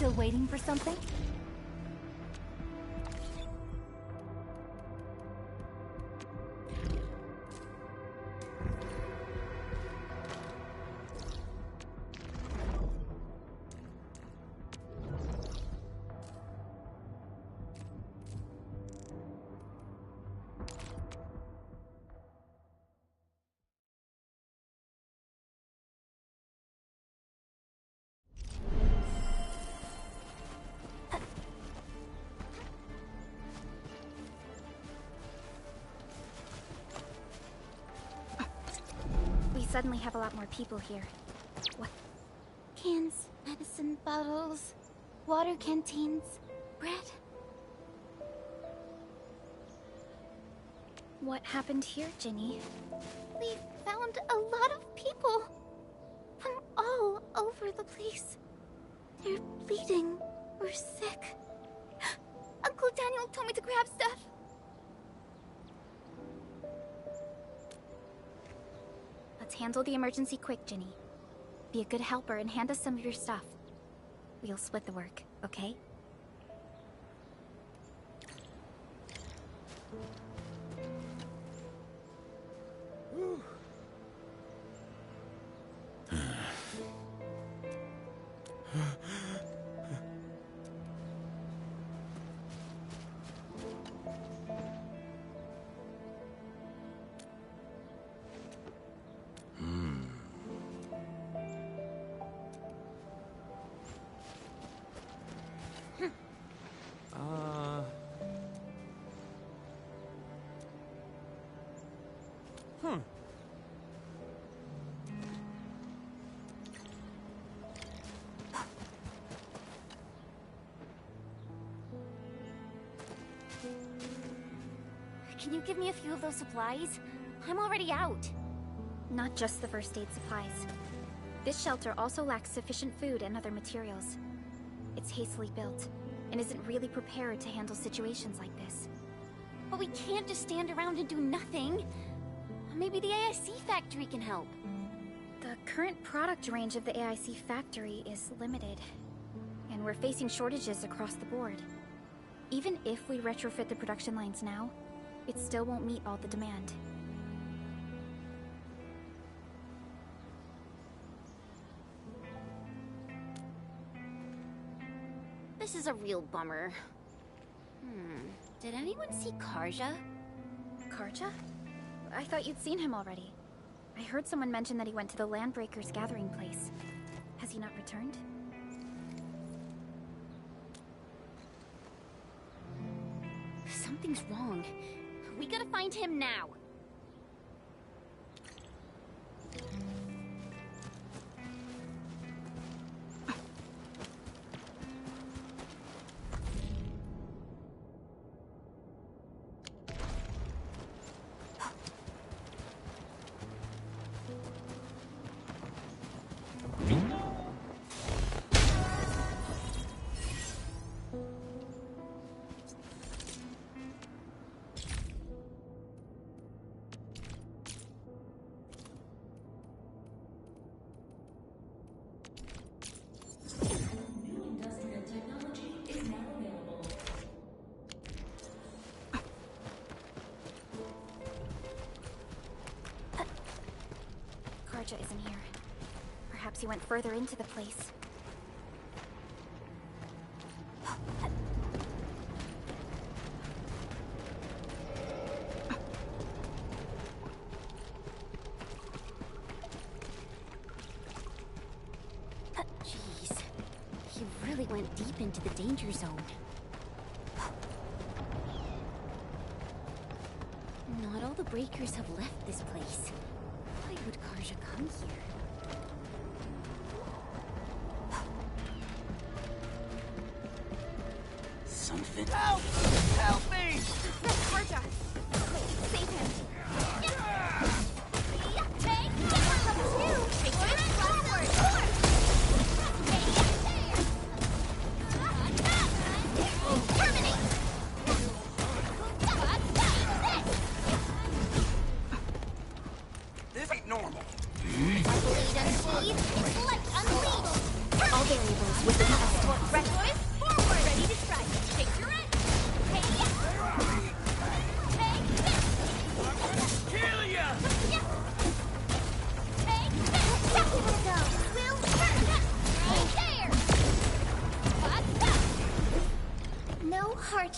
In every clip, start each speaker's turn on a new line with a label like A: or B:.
A: Still waiting for something? Suddenly have a lot more people here. What? Cans, medicine bottles, water canteens, bread. What happened here, Ginny? We found a lot of people from all over the place. They're bleeding or sick. Uncle Daniel told me to grab stuff. Let's handle the emergency quick, Ginny. Be a good helper and hand us some of your stuff. We'll split the work, okay? Can you give me a few of those supplies? I'm already out. Not just the first aid supplies. This shelter also lacks sufficient food and other materials. It's hastily built, and isn't really prepared to handle situations like this. But we can't just stand around and do nothing. Maybe the AIC factory can help. The current product range of the AIC factory is limited, and we're facing shortages across the board. Even if we retrofit the production lines now, it still won't meet all the demand. This is a real bummer. Did anyone see Karja? Karja? I thought you'd seen him already. I heard someone mention that he went to the Landbreakers gathering place. Has he not returned? Something's wrong. We gotta find him now. Isn't here. Perhaps he went further into the place. Jeez. He really went deep into the danger zone. Not all the breakers have left this place. Why would Karja come here? Something. Help! Help me! That's Karja! Quick, save him! Take number 2! Take it forward! Terminate! This ain't normal. Bleed and sleeve, it's like unleashed! All variables with the test for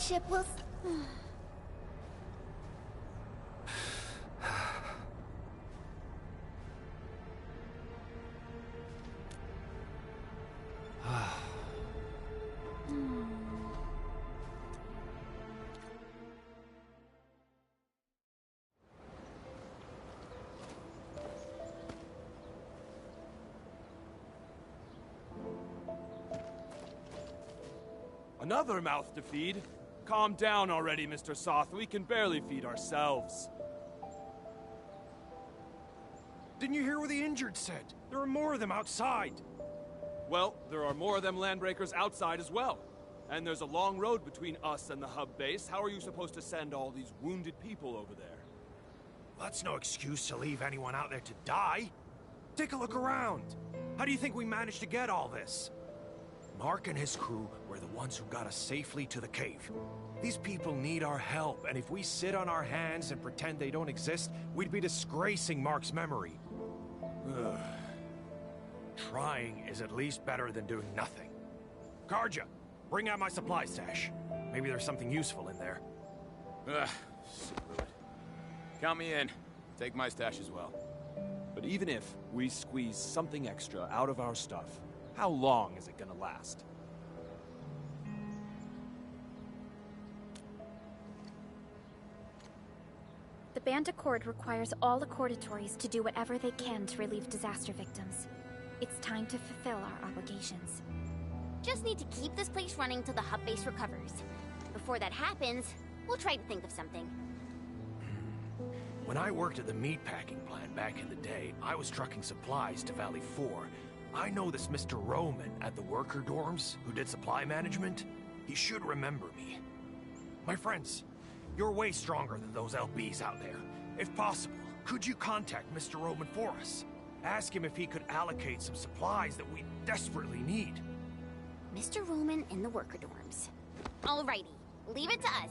A: ship will...
B: Another mouth to feed? Calm down already, Mr. Soth. We can barely feed ourselves.
C: Didn't you hear what the injured said? There are more of them outside.
B: Well, there are more of them landbreakers outside as well. And there's a long road between us and the hub base. How are you supposed to send all these wounded people over there?
C: That's no excuse to leave anyone out there to die. Take a look around. How do you think we managed to get all this? Mark and his crew were the ones who got us safely to the cave. These people need our help, and if we sit on our hands and pretend they don't exist, we'd be disgracing Mark's memory. Ugh. Trying is at least better than doing nothing. Karja, bring out my supply stash. Maybe there's something useful in there.
D: Ugh, screw it. Count me in. Take my stash as well.
B: But even if we squeeze something extra out of our stuff, how long is it gonna last?
A: The Band Accord requires all Accordatories to do whatever they can to relieve disaster victims. It's time to fulfill our obligations.
E: Just need to keep this place running till the hub base recovers. Before that happens, we'll try to think of something.
C: When I worked at the meatpacking plant back in the day, I was trucking supplies to Valley 4. I know this Mr. Roman at the worker dorms who did supply management. He should remember me. My friends, you're way stronger than those LBs out there. If possible, could you contact Mr. Roman for us? Ask him if he could allocate some supplies that we desperately need.
E: Mr. Roman in the worker dorms. Alrighty, leave it to us.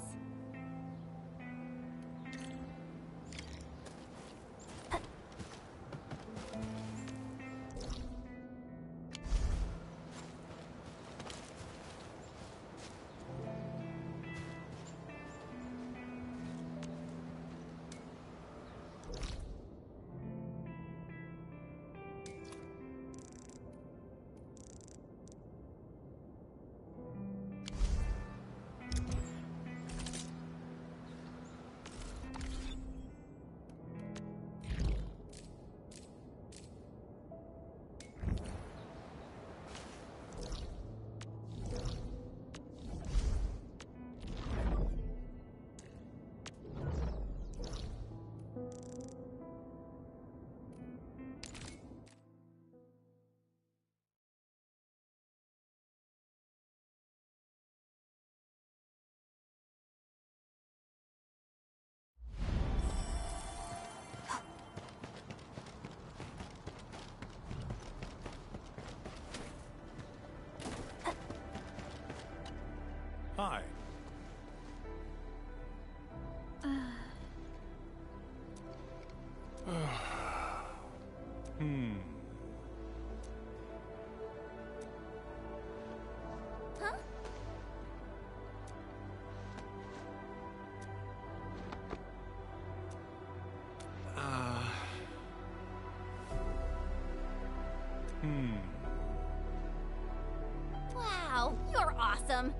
C: Hi.
E: Huh? Wow, you're awesome.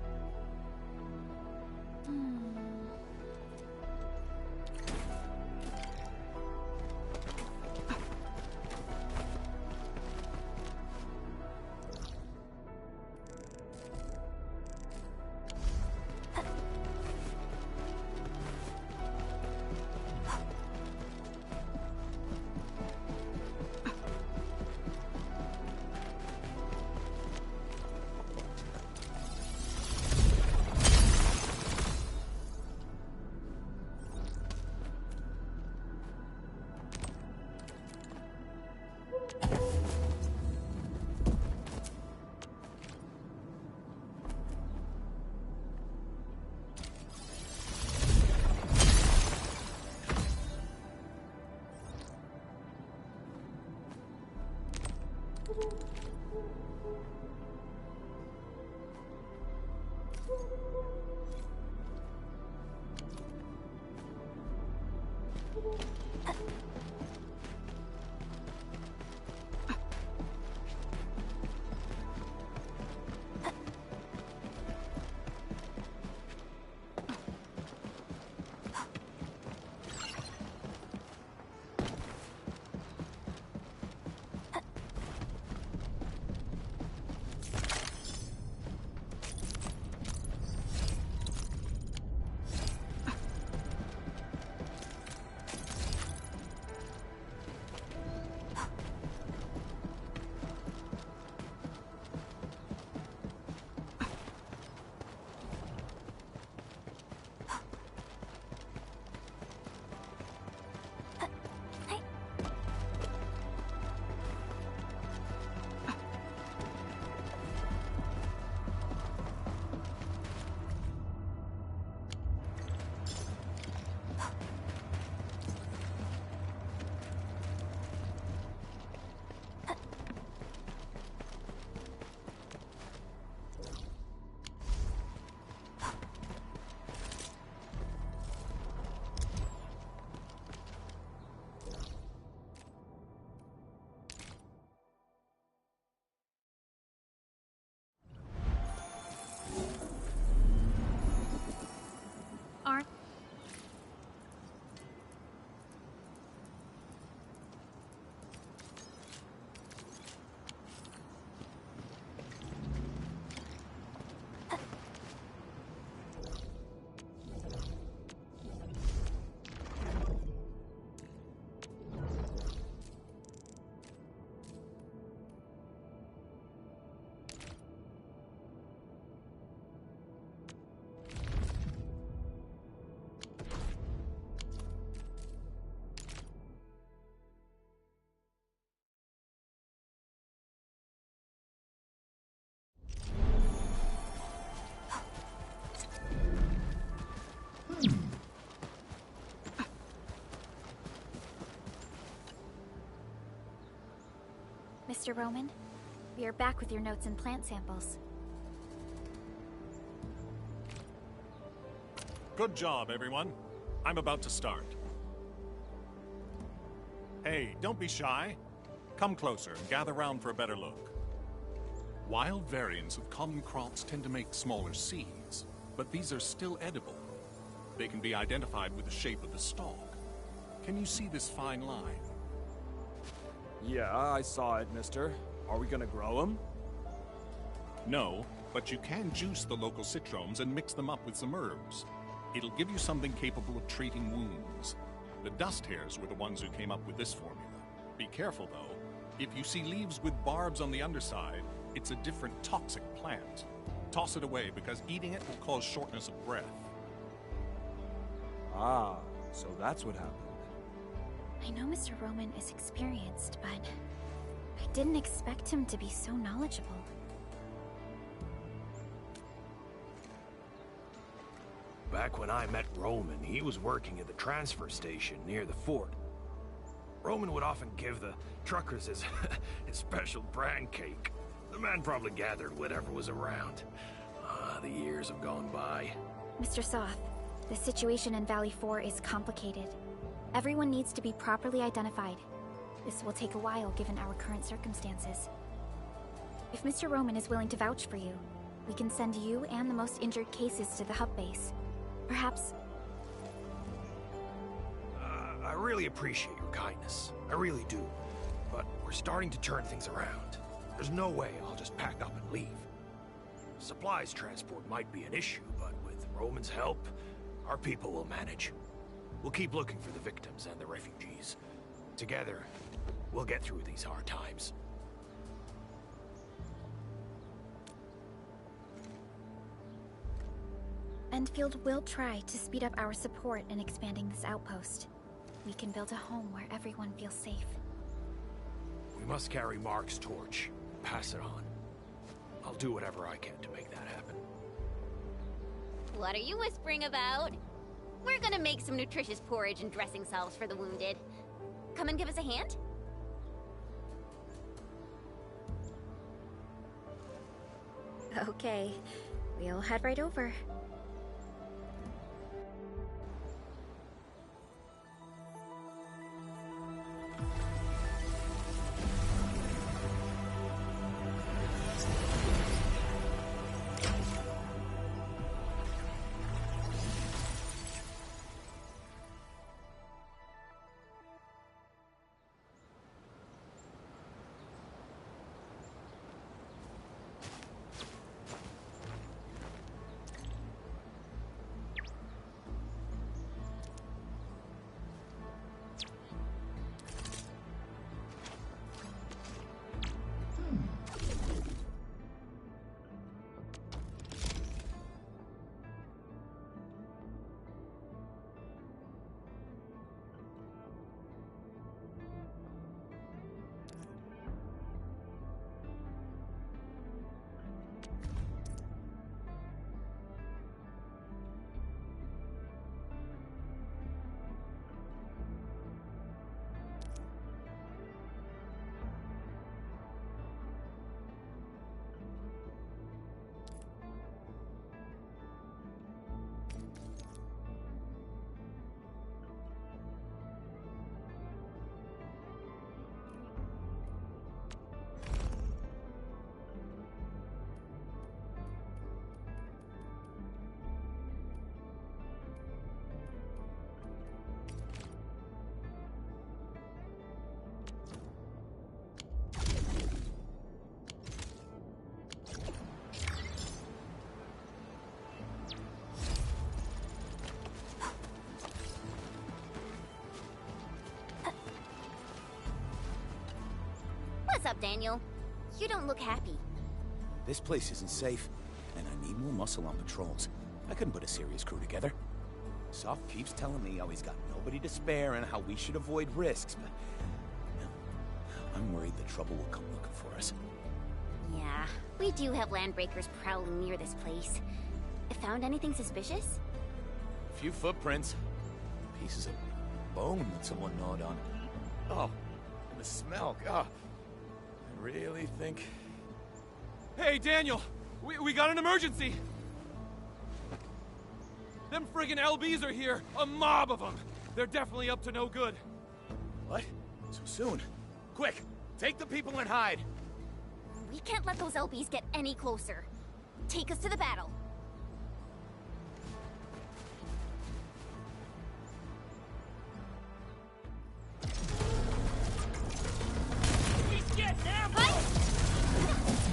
A: Arn... Mr. Roman, we are back with your notes and plant samples.
F: Good job, everyone. I'm about to start. Hey, don't be shy. Come closer and gather round for a better look. Wild variants of common crops tend to make smaller seeds, but these are still edible. They can be identified with the shape of the stalk. Can you see this fine line?
B: Yeah, I saw it, mister. Are we gonna grow them?
F: No, but you can juice the local citromes and mix them up with some herbs. It'll give you something capable of treating wounds. The dust hares were the ones who came up with this formula. Be careful, though. If you see leaves with barbs on the underside, it's a different toxic plant. Toss it away, because eating it will cause shortness of breath.
B: Ah, so that's what happened.
A: I know Mr. Roman is experienced, but I didn't expect him to be so knowledgeable.
C: Back when I met Roman, he was working at the transfer station near the fort. Roman would often give the truckers his, his special brand cake. The man probably gathered whatever was around. Ah, the years have gone by.
A: Mr. Soth, the situation in Valley 4 is complicated. Everyone needs to be properly identified. This will take a while given our current circumstances. If Mr. Roman is willing to vouch for you, we can send you and the most injured cases to the hub base. Perhaps...
C: I really appreciate your kindness. I really do. But we're starting to turn things around. There's no way I'll just pack up and leave. Supplies transport might be an issue, but with Roman's help, our people will manage. We'll keep looking for the victims and the refugees. Together, we'll get through these hard times.
A: Endfield will try to speed up our support in expanding this outpost. We can build a home where everyone feels safe.
C: We must carry Mark's torch, pass it on. I'll do whatever I can to make that happen.
E: What are you whispering about? We're gonna make some nutritious porridge and dressing salves for the wounded. Come and give us a hand?
A: Okay, we'll head right over.
E: What's up, Daniel? You don't look happy.
G: This place isn't safe, and I need more muscle on patrols. I couldn't put a serious crew together. Soft keeps telling me how he's got nobody to spare and how we should avoid risks, but... you know, I'm worried the trouble will come looking for us.
E: Yeah, we do have landbreakers prowling near this place. Found anything suspicious?
C: A few footprints.
G: Pieces of bone that someone gnawed on.
C: Oh, and the smell. God. I really think...
B: Hey, Daniel! We got an emergency! Them friggin' LBs are here! A mob of them! They're definitely up to no good.
G: What? So soon?
C: Quick! Take the people and hide!
E: We can't let those LBs get any closer. Take us to the battle.
C: He's getting ammo!
E: Fight!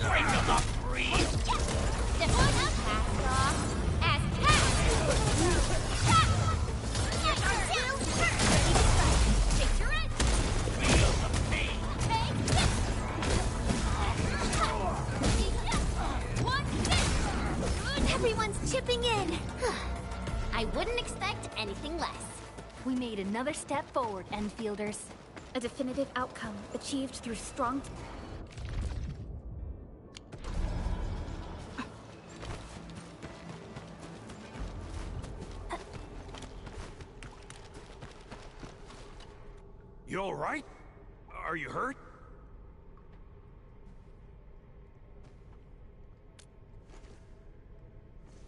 C: Bring them up free!
E: This one up, passed off. As passed! Here's our two! Ready to strike! Picture it!
C: Feel the pain!
E: Take this! One, this! Everyone's chipping in. I wouldn't expect anything less.
A: We made another step forward, Enfielders. A definitive outcome achieved through strong...
C: You alright? Are you hurt?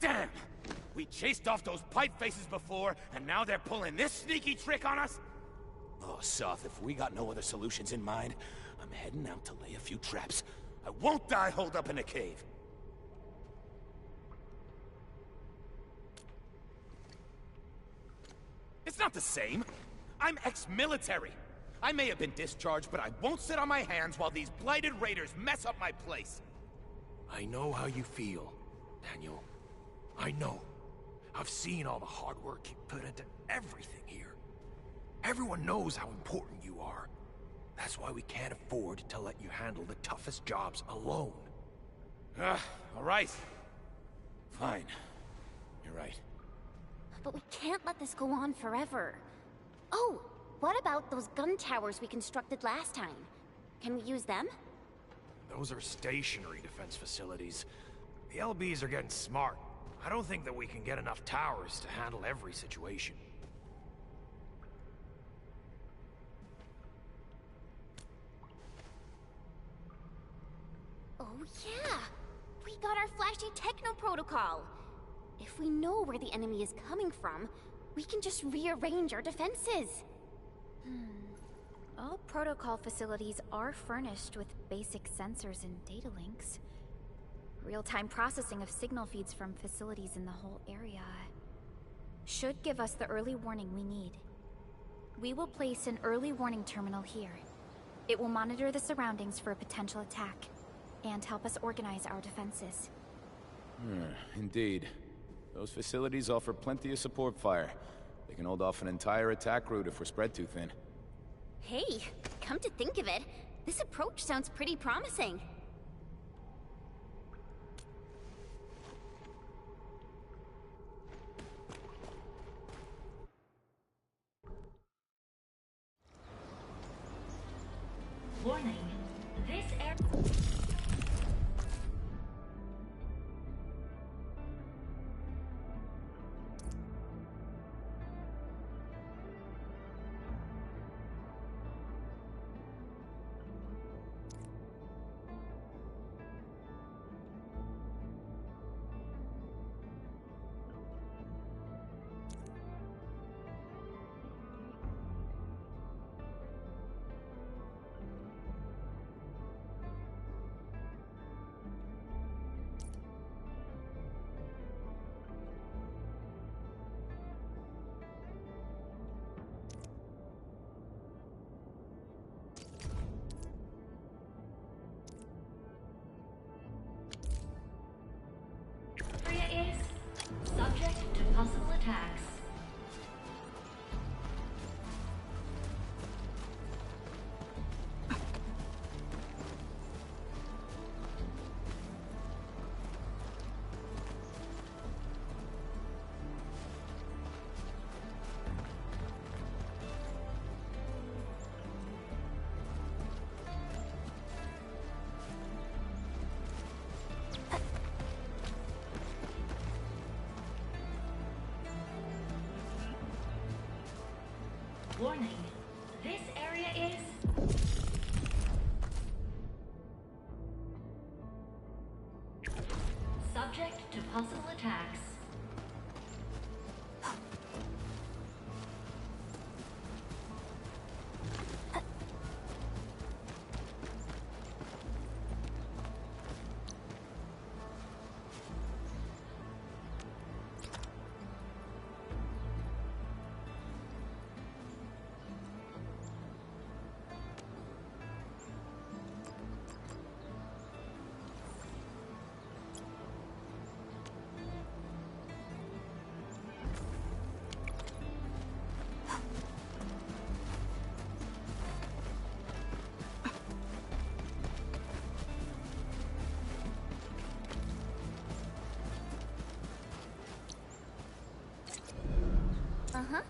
C: Damn! We chased off those pipe faces before, and now they're pulling this sneaky trick on us?
G: Oh, Soth, if we got no other solutions in mind, I'm heading out to lay a few traps.
C: I won't die holed up in a cave. It's not the same. I'm ex-military. I may have been discharged, but I won't sit on my hands while these blighted raiders mess up my place. I know how you feel, Daniel. I know. I've seen all the hard work you put into everything here. Everyone knows how important you are. That's why we can't afford to let you handle the toughest jobs alone. All right. Fine. You're right.
E: But we can't let this go on forever. Oh, what about those gun towers we constructed last time? Can we use them?
C: Those are stationary defense facilities. The LBs are getting smart. I don't think that we can get enough towers to handle every situation.
E: Oh yeah! We got our flashy techno protocol! If we know where the enemy is coming from, we can just rearrange our defenses.
A: All protocol facilities are furnished with basic sensors and data links. Real-time processing of signal feeds from facilities in the whole area should give us the early warning we need. We will place an early warning terminal here. It will monitor the surroundings for a potential attack and help us organize our defenses.
G: Indeed. Those facilities offer plenty of support fire. They can hold off an entire attack route if we're spread too thin.
E: Hey, come to think of it, this approach sounds pretty promising.
H: Warning. This air... subject to possible attacks. Warning. This area is... subject to possible attacks.
A: Uh-huh.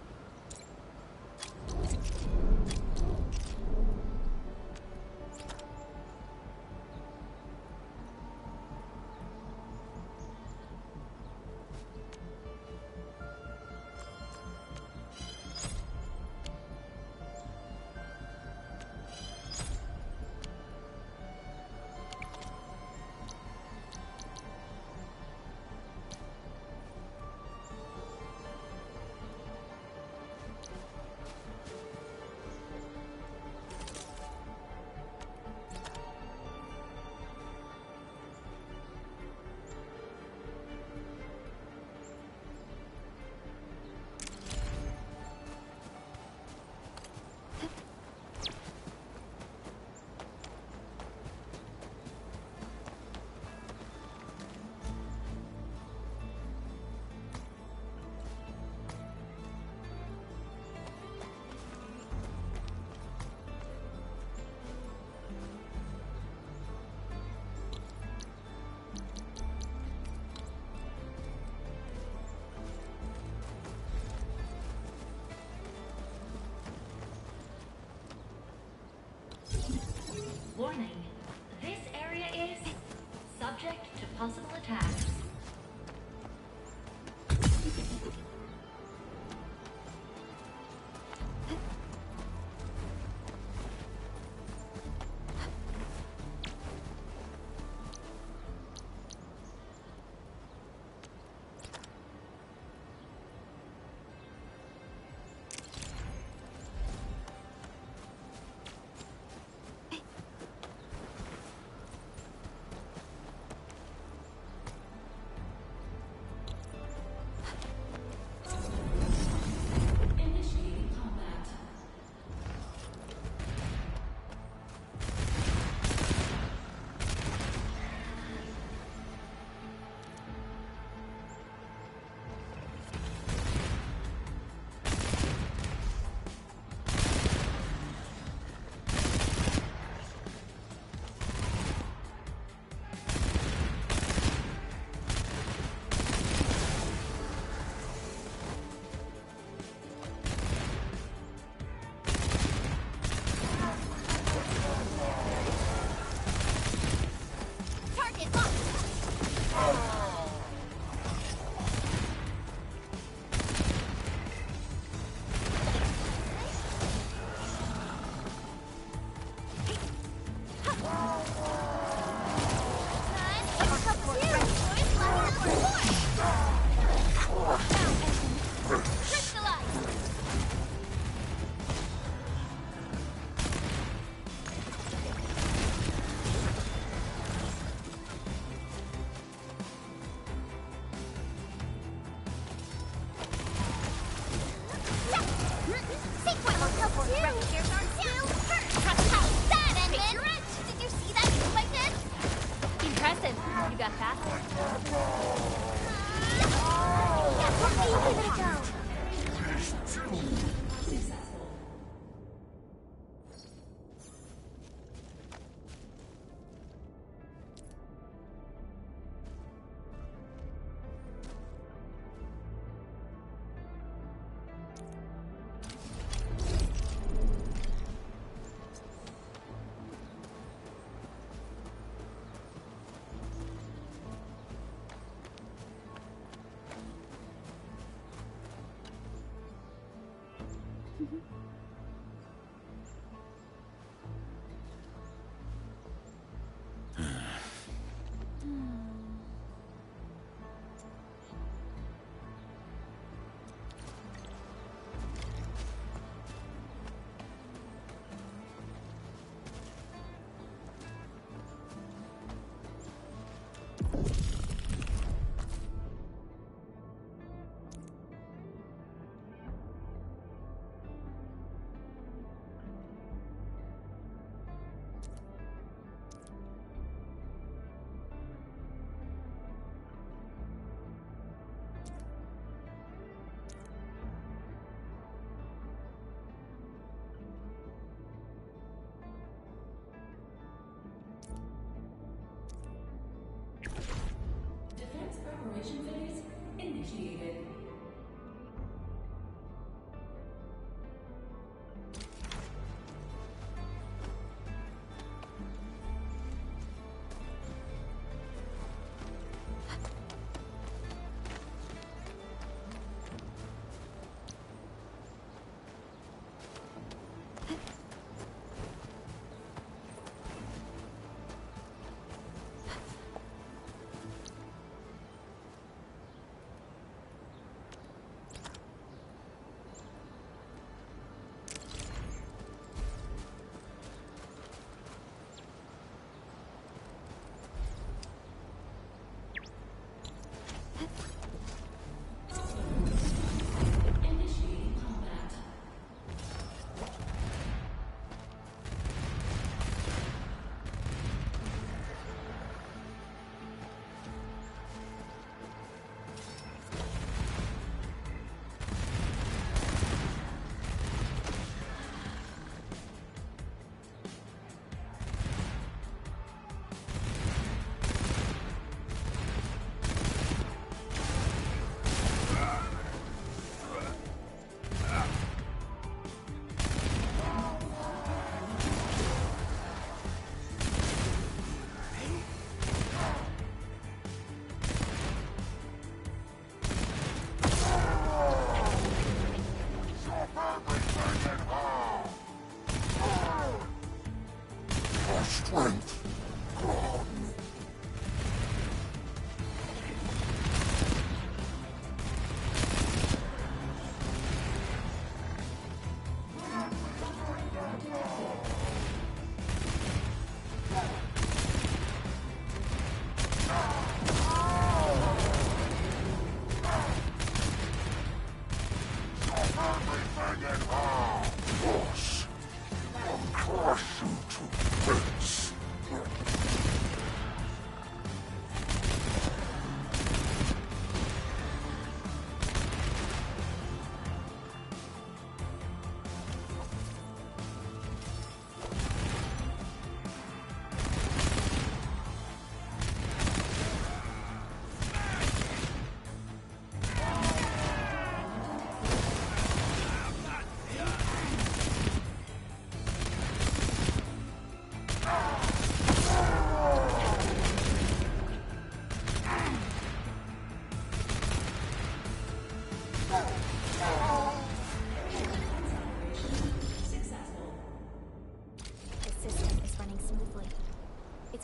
H: Warning. This area is subject to possible attacks.
A: Impressive. You got faster. Give it a go.
H: initiated. Initiating combat.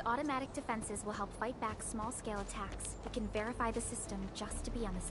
A: Automatic defenses will help fight back small-scale attacks. We can verify the system just to be on the...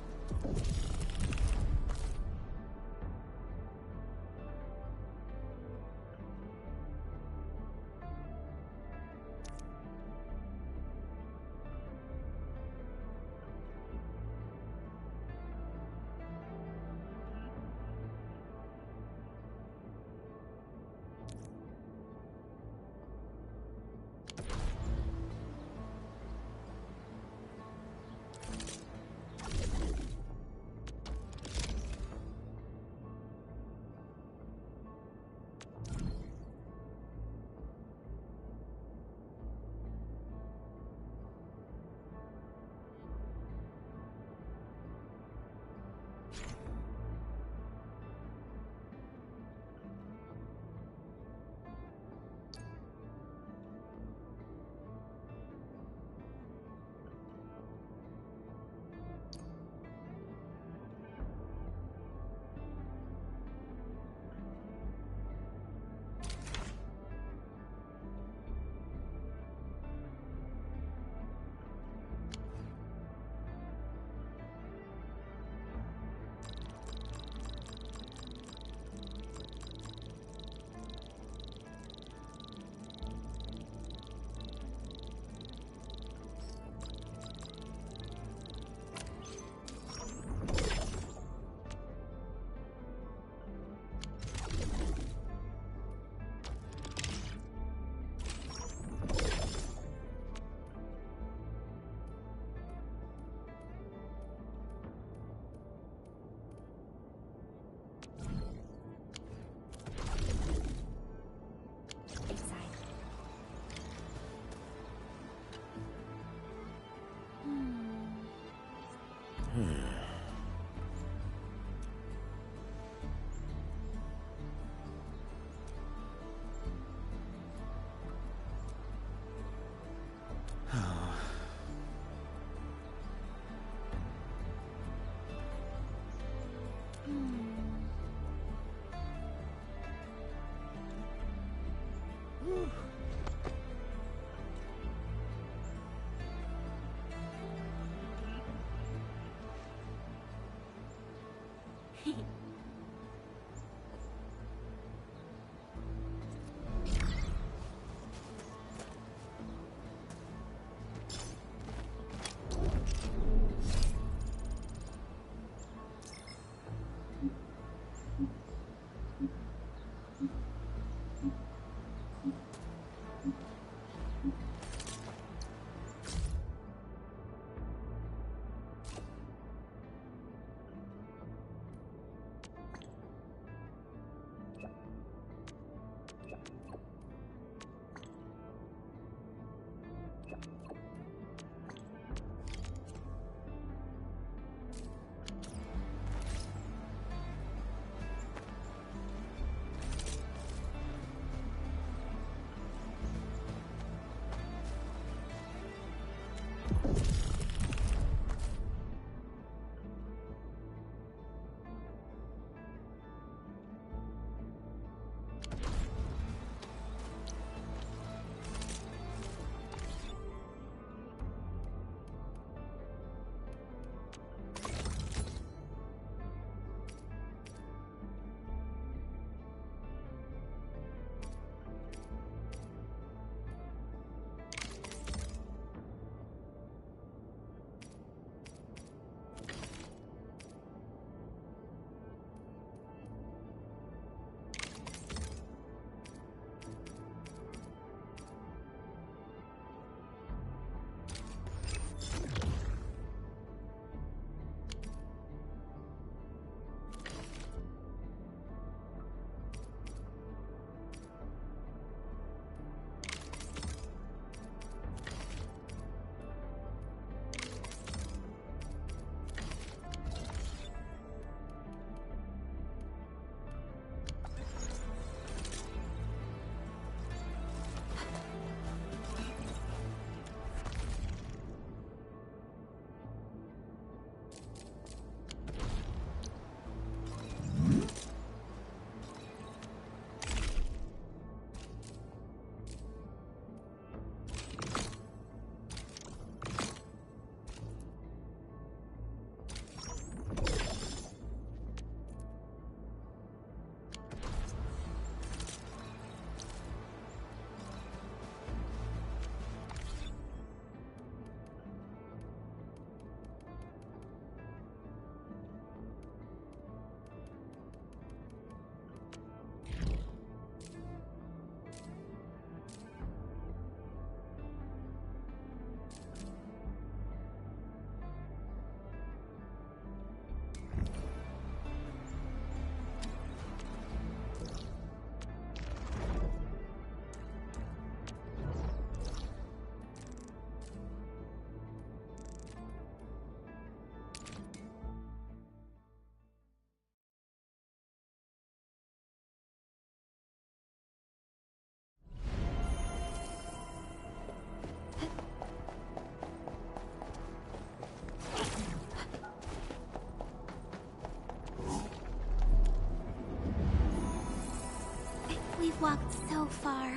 A: We've walked so far.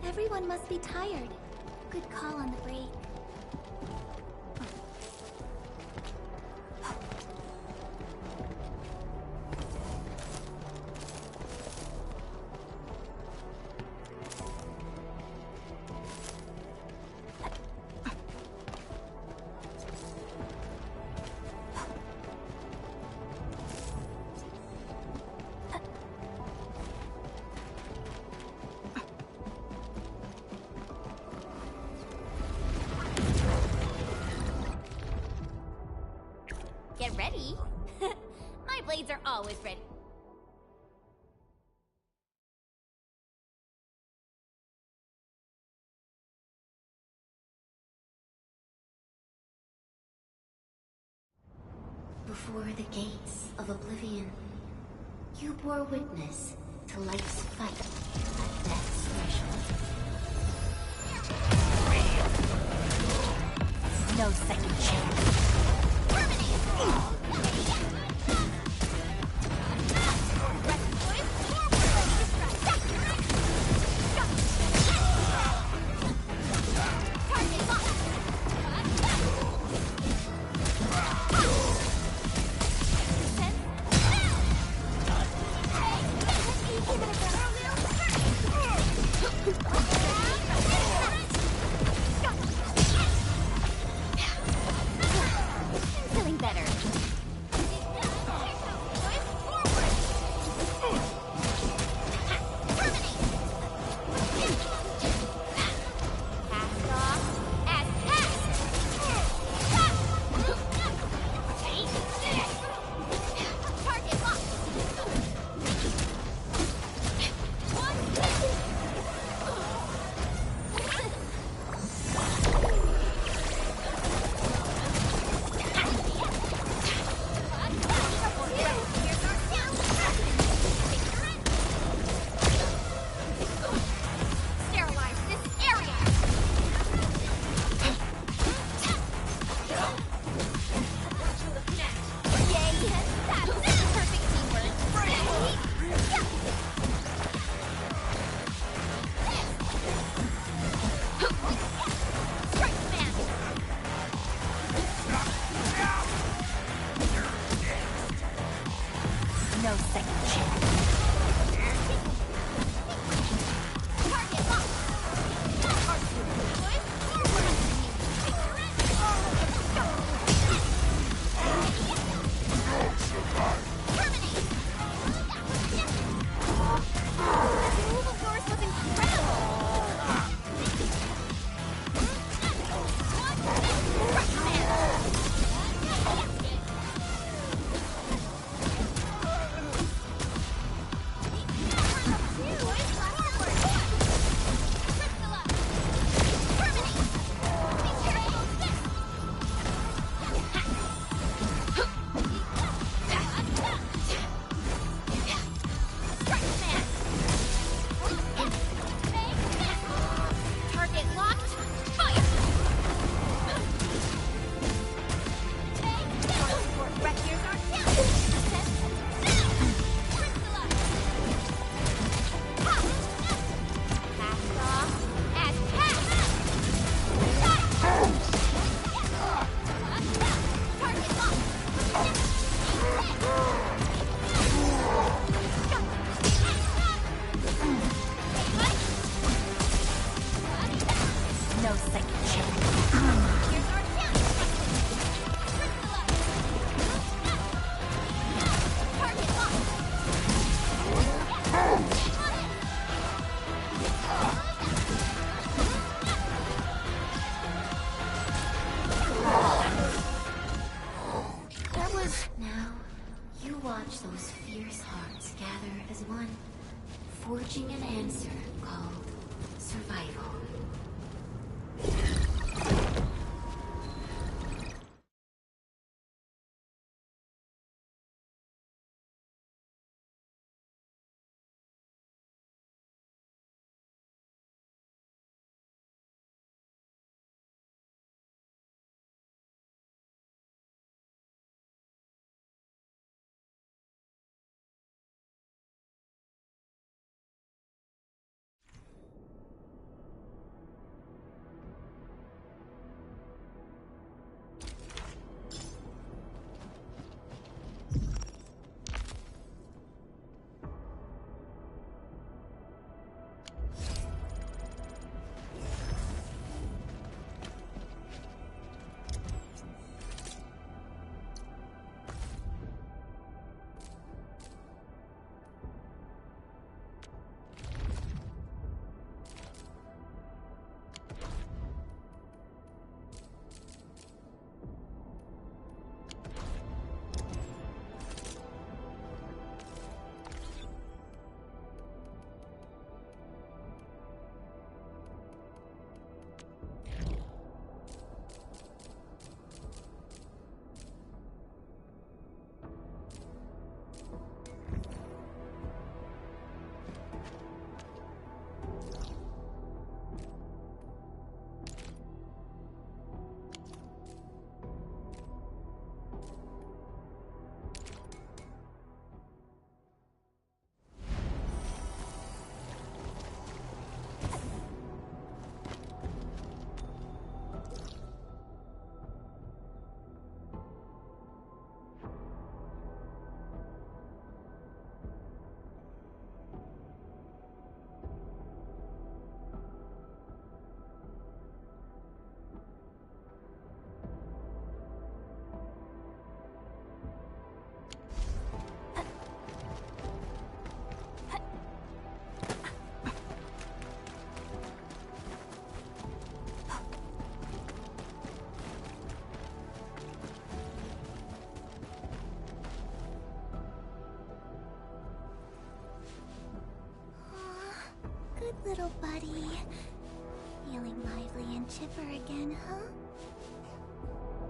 A: Everyone must be tired. Good call on the break.
E: Get ready. My blades are always ready.
H: Before the gates of oblivion, you bore witness to life's fight at death's threshold. No second chance. gather as one, forging an answer called survival.
A: Little buddy. Feeling lively and chipper again, huh?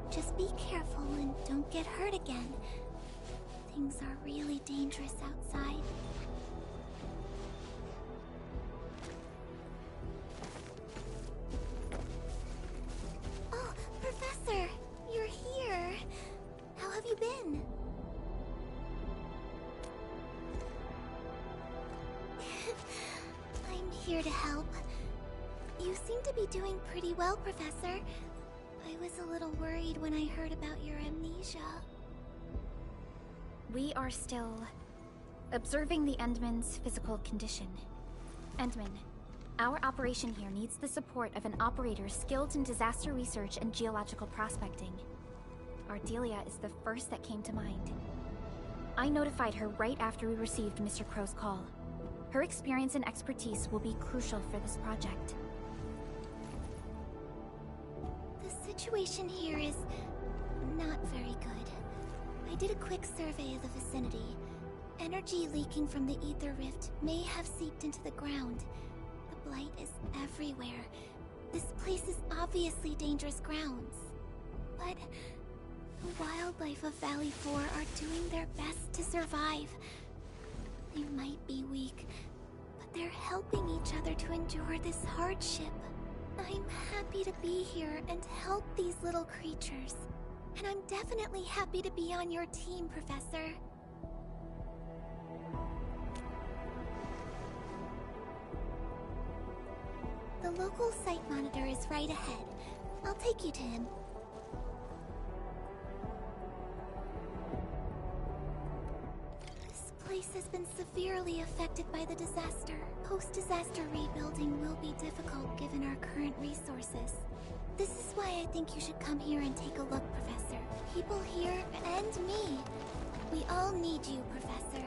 A: Just be careful and don't get hurt again. Things are really dangerous outside. Oh, Professor! You're here! How have you been? Here to help. You seem to be doing pretty well, Professor. I was a little worried when I heard about your amnesia. We are still observing the Endman's physical condition. Endman, our operation here needs the support of an operator skilled in disaster research and geological prospecting. Ardelia is the first that came to mind. I notified her right after we received Mr. Crow's call. Her experience and expertise will be crucial for this project. The situation here is not very good. I did a quick survey of the vicinity. Energy leaking from the Ether Rift may have seeped into the ground. The blight is everywhere. This place is obviously dangerous grounds. But the wildlife of Valley 4 are doing their best to survive. They might be weak, but they're helping each other to endure this hardship. I'm happy to be here and help these little creatures. And I'm definitely happy to be on your team, Professor. The local site monitor is right ahead. I'll take you to him. This place has been severely affected by the disaster. Post-disaster rebuilding will be difficult given our current resources. This is why I think you should come here and take a look, Professor. People here and me. We all need you, Professor.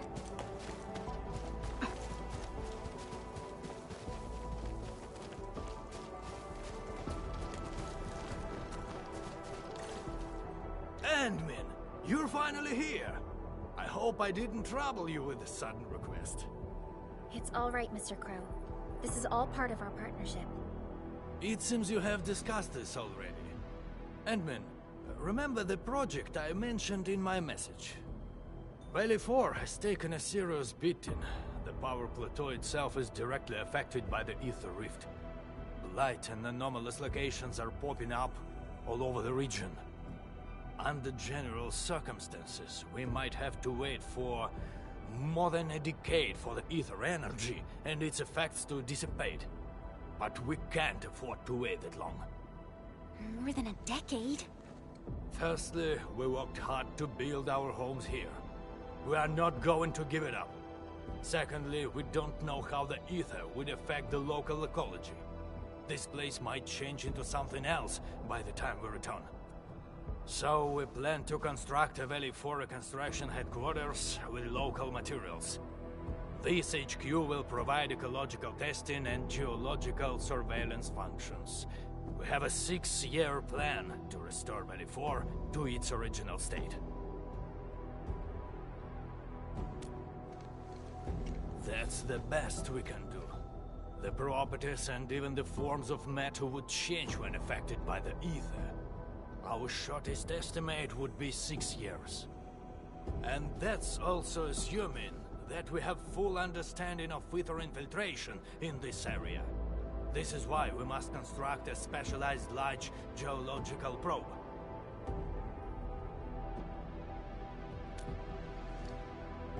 C: Endman, you're finally here. I hope I didn't trouble you with a sudden
I: next.
A: It's all right, Mr. Crow. This is all part of our partnership.
I: It seems you have discussed this already. Endman, remember the project I mentioned in my message? Valley 4 has taken a serious beating. The power plateau itself is directly affected by the Ether Rift. Light and anomalous locations are popping up all over the region. Under general circumstances, we might have to wait for more than a decade for the ether energy and its effects to dissipate. But we can't afford to wait that long.
A: More than a decade?
I: Firstly, we worked hard to build our homes here. We are not going to give it up. Secondly, we don't know how the ether would affect the local ecology. This place might change into something else by the time we return. So we plan to construct a Valley 4 reconstruction headquarters with local materials. This HQ will provide ecological testing and geological surveillance functions. We have a 6-year plan to restore Valley 4 to its original state. That's the best we can do. The properties and even the forms of matter would change when affected by the ether. Our shortest estimate would be 6 years. And that's also assuming that we have full understanding of ether infiltration in this area. This is why we must construct a specialized large geological probe.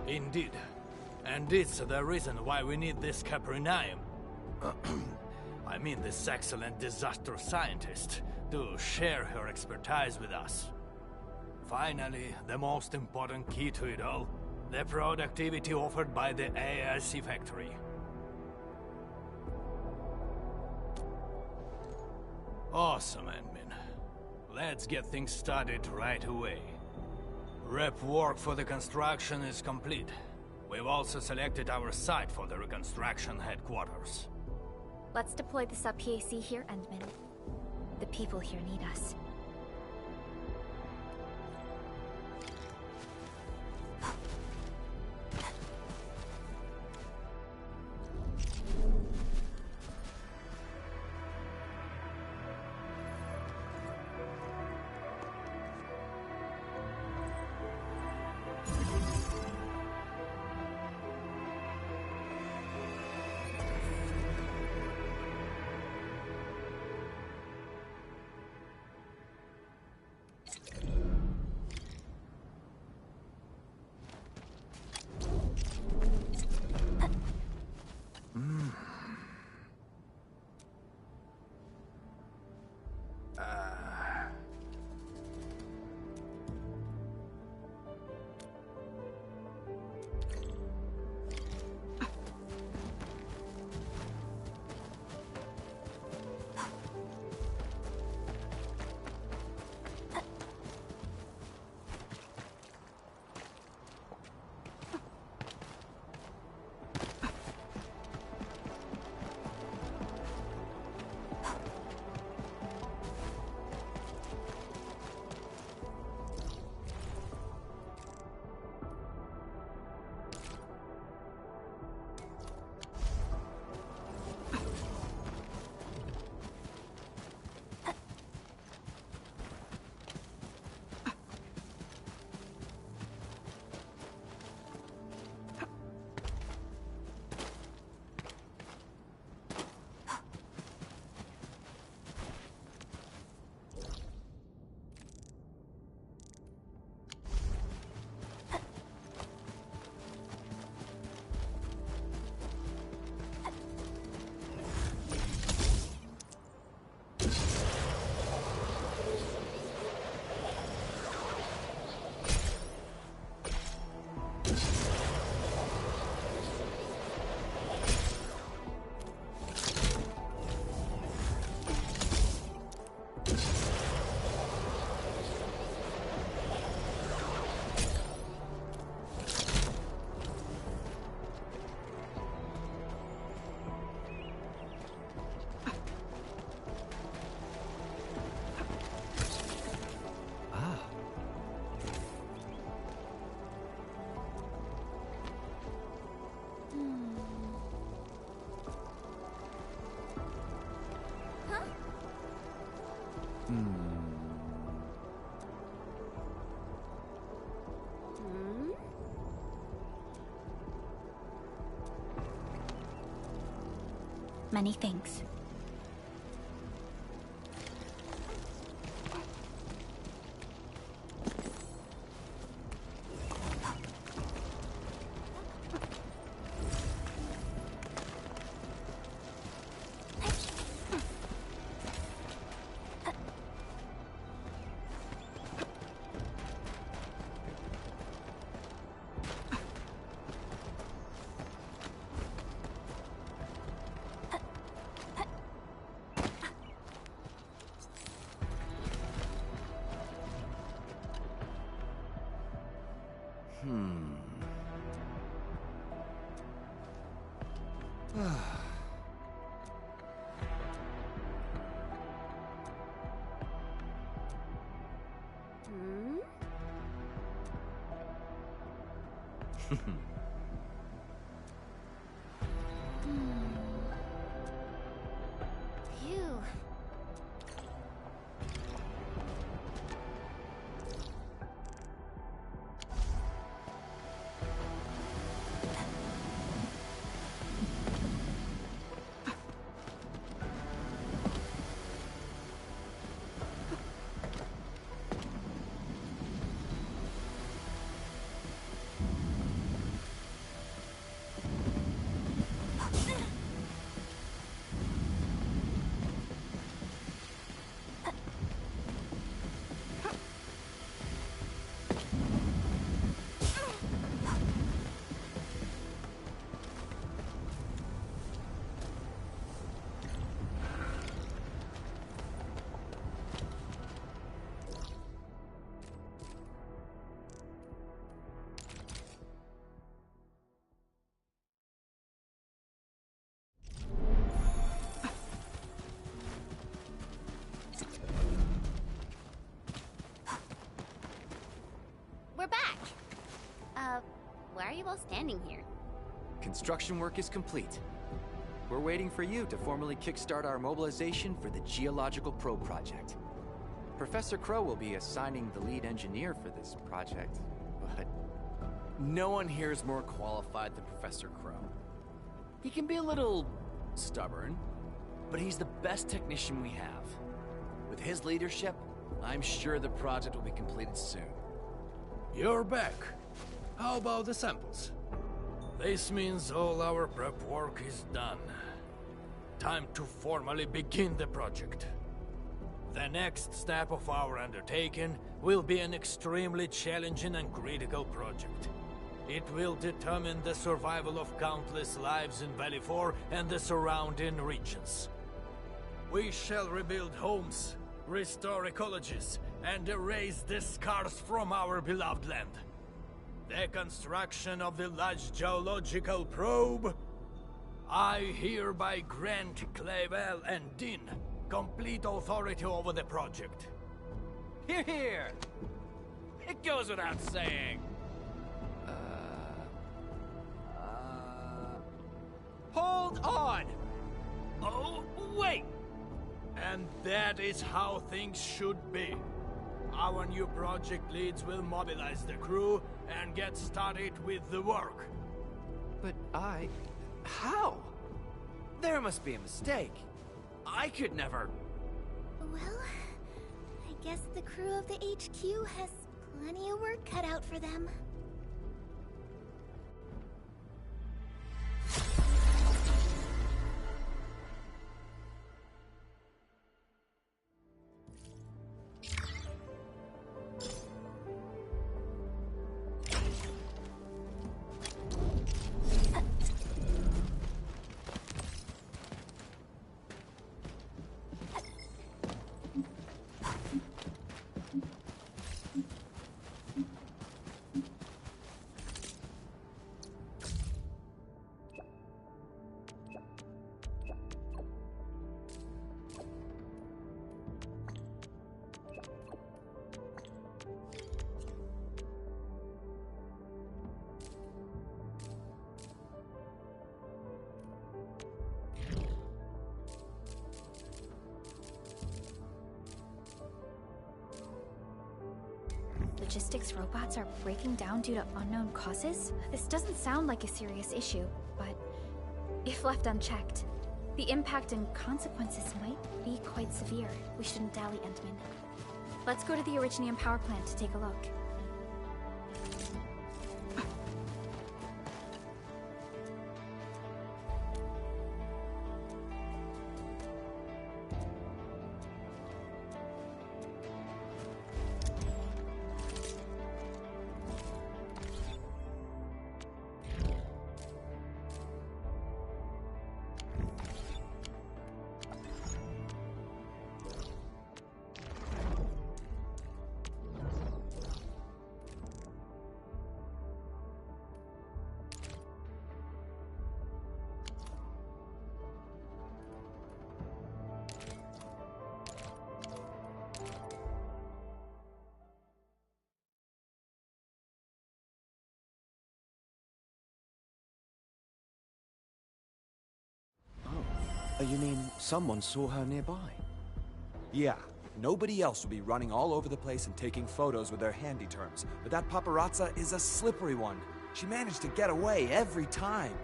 I: Indeed. And it's the reason why we need this Caprinium. I mean this excellent disaster scientist to share her expertise with us. Finally, the most important key to it all, the productivity offered by the ARC factory. Awesome, admin. Let's get things started right away. Rep work for the construction is complete. We've also selected our site for the reconstruction headquarters.
A: Let's deploy the sub-PAC here, Endman. The people here need us. many things.
E: Phew. We're back. Why are you all standing here?
J: Construction work is complete. We're waiting for you to formally kickstart our mobilization for the Geological Probe Project. Professor Crow will be assigning the lead engineer for this project, but...
G: No one here is more qualified than Professor Crow. He can be a little stubborn, but he's the best technician we have. With his leadership, I'm sure the project will be completed soon.
I: You're back. How about the samples? This means all our prep work is done. Time to formally begin the project. The next step of our undertaking will be an extremely challenging and critical project. It will determine the survival of countless lives in Valley 4 and the surrounding regions. We shall rebuild homes, restore ecologies, and erase the scars from our beloved land. The construction of the large geological probe. I hereby grant Clavel and Din complete authority over the project.
G: Hear, hear! It goes without saying. Hold on! Oh, wait!
I: And that is how things should be. Our new project leads will mobilize the crew and get started with the work.
J: But
G: How? There must be a mistake. I could never...
A: Well, I guess the crew of the HQ has plenty of work cut out for them. Logistics robots are breaking down due to unknown causes? This doesn't sound like a serious issue, but if left unchecked, The impact and consequences might be quite severe. We shouldn't dally, Entman. Let's go to the Originium power plant to take a look.
K: You mean someone saw her nearby?
G: Yeah, nobody else would be running all over the place and taking photos with their handy terms. But that paparazza is a slippery one. She managed to get away every time.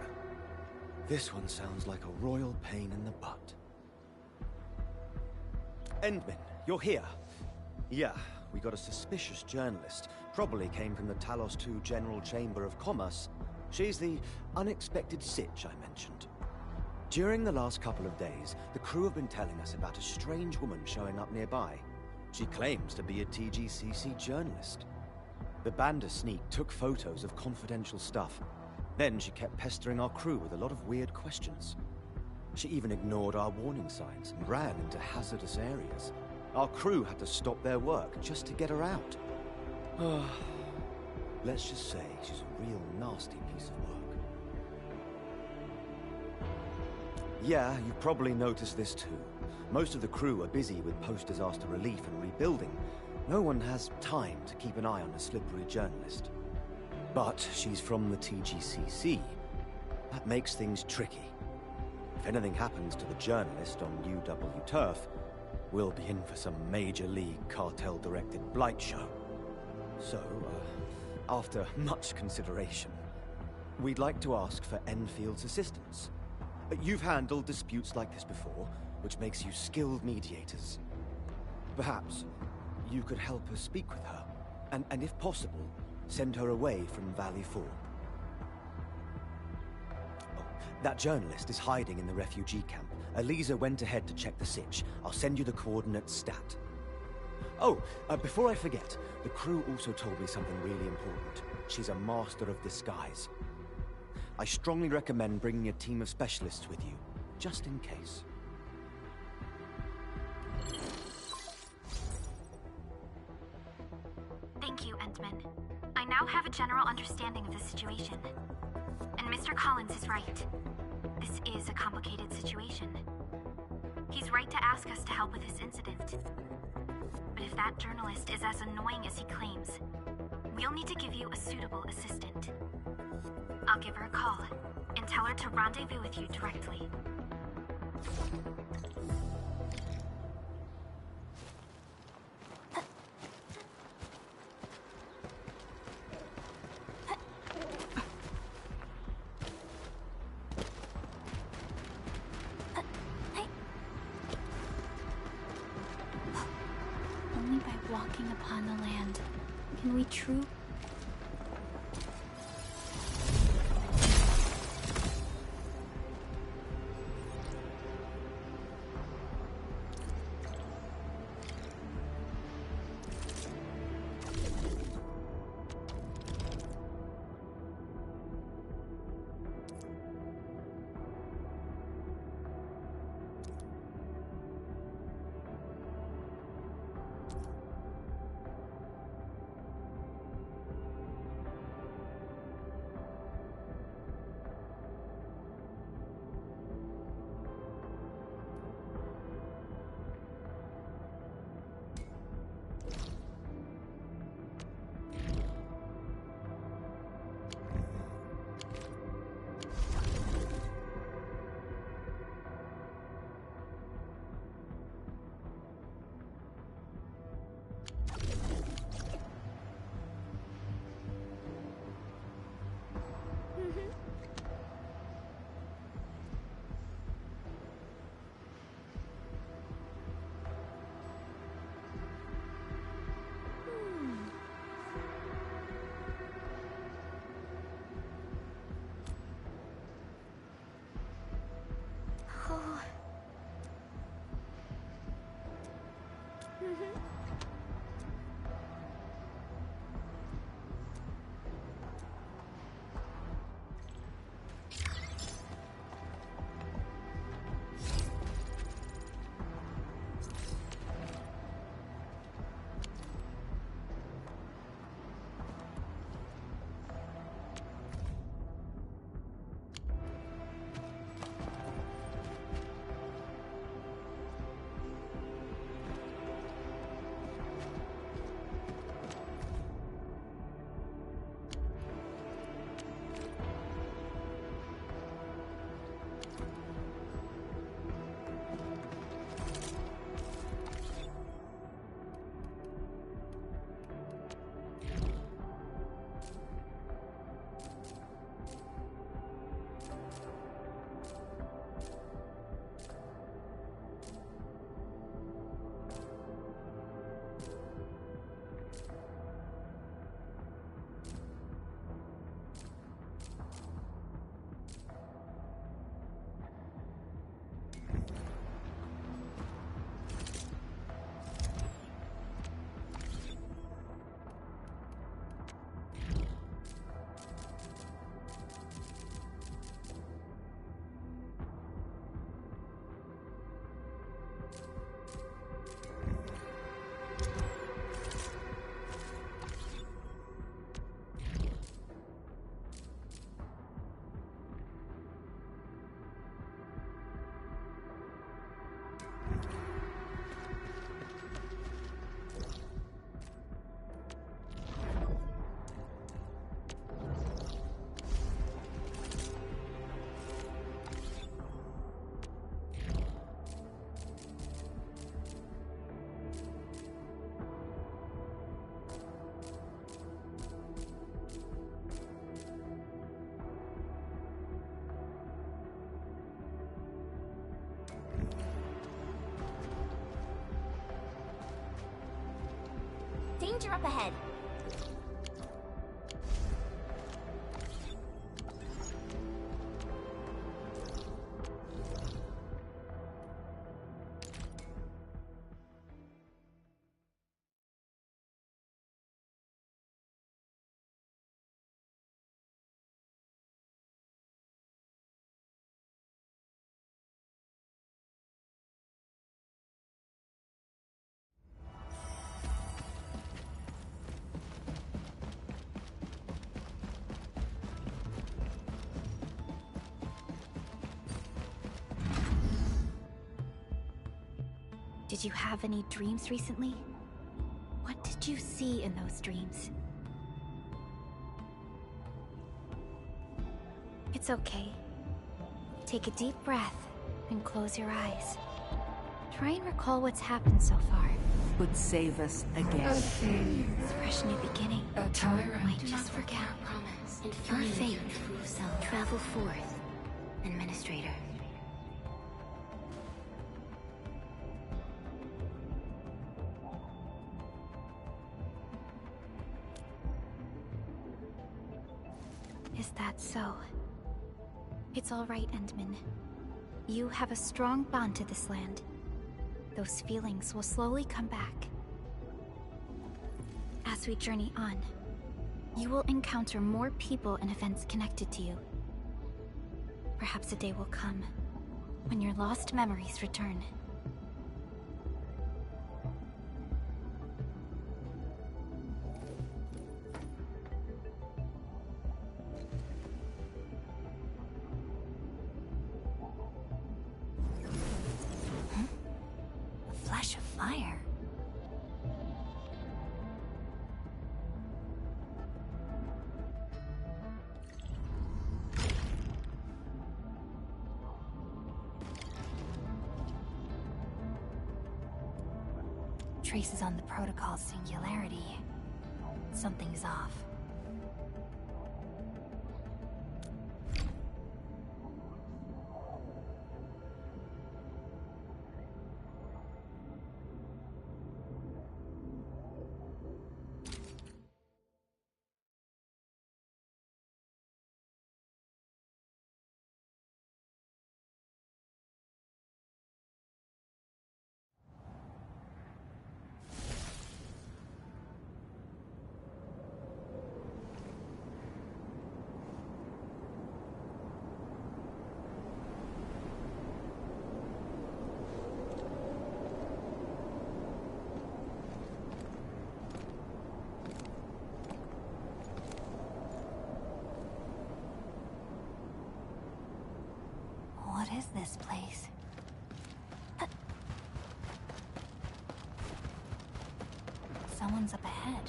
K: This one sounds like a royal pain in the butt. Endman, you're here. Yeah, we got a suspicious journalist. Probably came from the Talos II General Chamber of Commerce. She's the unexpected sitch I mentioned. During the last couple of days, the crew have been telling us about a strange woman showing up nearby. She claims to be a TGCC journalist. The Bandersneak took photos of confidential stuff. Then she kept pestering our crew with a lot of weird questions. She even ignored our warning signs and ran into hazardous areas. Our crew had to stop their work just to get her out. Let's just say she's a real nasty piece of work. Yeah, you've probably noticed this too. Most of the crew are busy with post-disaster relief and rebuilding. No one has time to keep an eye on a slippery journalist. But she's from the TGCC. That makes things tricky. If anything happens to the journalist on UW turf, we'll be in for some major league cartel-directed blight show. So, after much consideration, we'd like to ask for Enfield's assistance. You've handled disputes like this before, which makes you skilled mediators. Perhaps you could help us speak with her, and if possible, send her away from Valley 4. Oh, that journalist is hiding in the refugee camp. Elisa went ahead to check the sitch. I'll send you the coordinates stat. Oh, before I forget, the crew also told me something really important. She's a master of disguise. I strongly recommend bringing a team of specialists with you, just in case.
A: Thank you, Entman. I now have a general understanding of the situation. And Mr. Collins is right. This is a complicated situation. He's right to ask us to help with this incident. But if that journalist is as annoying as he claims, we'll need to give you a suitable assistant. I'll give her a call, and tell her to rendezvous with you directly. Only by walking upon the land can we truly...
E: Danger up ahead.
A: Did you have any dreams recently? What did you see in those dreams? It's okay. Take a deep breath and close your eyes. Try and recall what's happened so far.
L: Would save us again.
A: A fresh new beginning.
L: A tyrant.
A: Might just forget.
H: Promise. And
A: Your
H: find
A: fate.
H: your true self.
A: Travel forth.
H: Administrator.
A: Is that so? It's all right, Endman. You have a strong bond to this land. Those feelings will slowly come back. As we journey on, you will encounter more people and events connected to you. Perhaps a day will come when your lost memories return.
L: A flash of fire.
A: Traces on the protocol's singularity. Something's off.
L: What is this place? Someone's up ahead.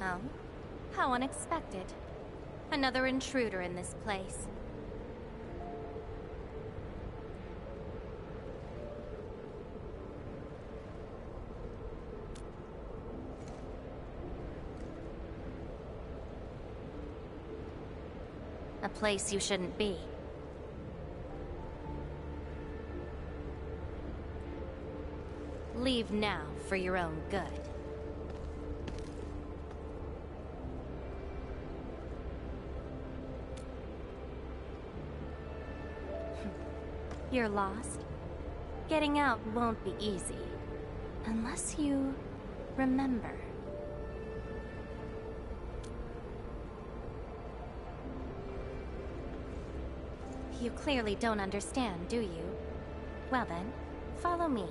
E: Oh? How unexpected. Another intruder in this place. A place you shouldn't be. Leave now for your own good. You're lost? Getting out won't be easy. Unless you remember. You clearly don't understand, do you? Well then, follow me.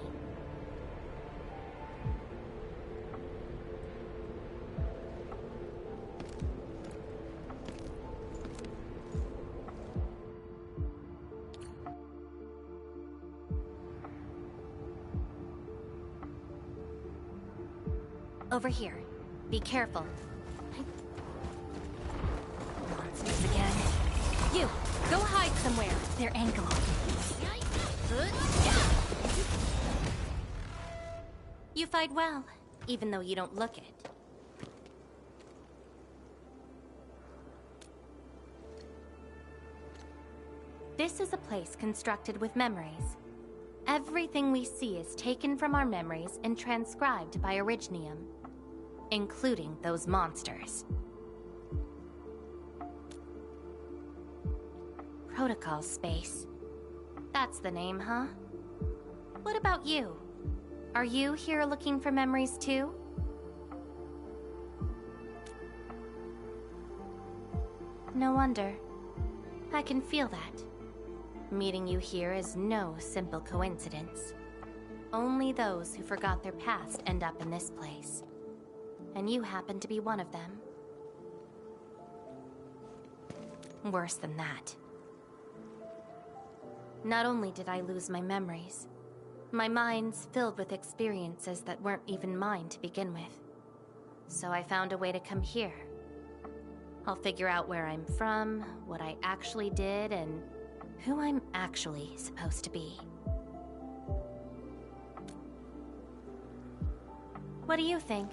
E: Over here. Be careful. Nonsense again. You! Go hide somewhere. They're angling. You fight well.
M: even though you don't look it. This is a place constructed with memories. Everything we see is taken from our memories and transcribed by Orignium, including those monsters. Protocol space. That's the name, huh? What about you? Are you here looking for memories too? No wonder. I can feel that. Meeting you here is no simple coincidence. Only those who forgot their past end up in this place. And you happen to be one of them. Worse than that. Not only did I lose my memories, my mind's filled with experiences that weren't even mine to begin with. So I found a way to come here. I'll figure out where I'm from, what I actually did, and who I'm actually supposed to be. What do you think?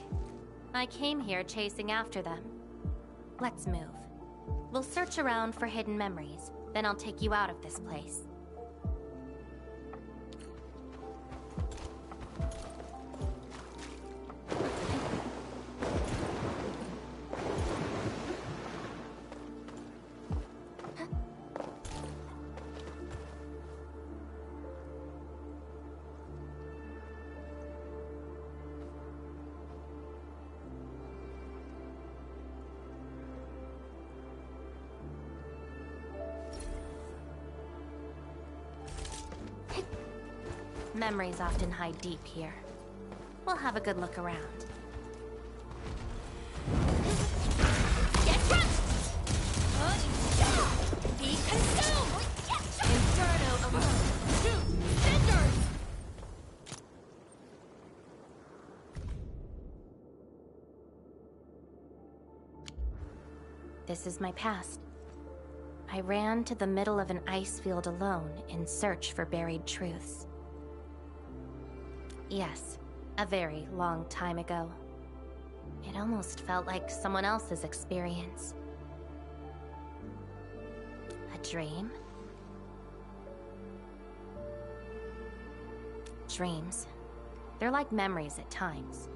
M: I came here chasing after them. Let's move. We'll search around for hidden memories, then I'll take you out of this place. Memories often hide deep here. We'll have a good look around.
E: Get crushed! Be consumed! Inferno of two cinders!
M: This is my past. I ran to the middle of an ice field alone in search for buried truths. Yes, a very long time ago. It almost felt like someone else's experience. A dream? Dreams. They're like memories at times.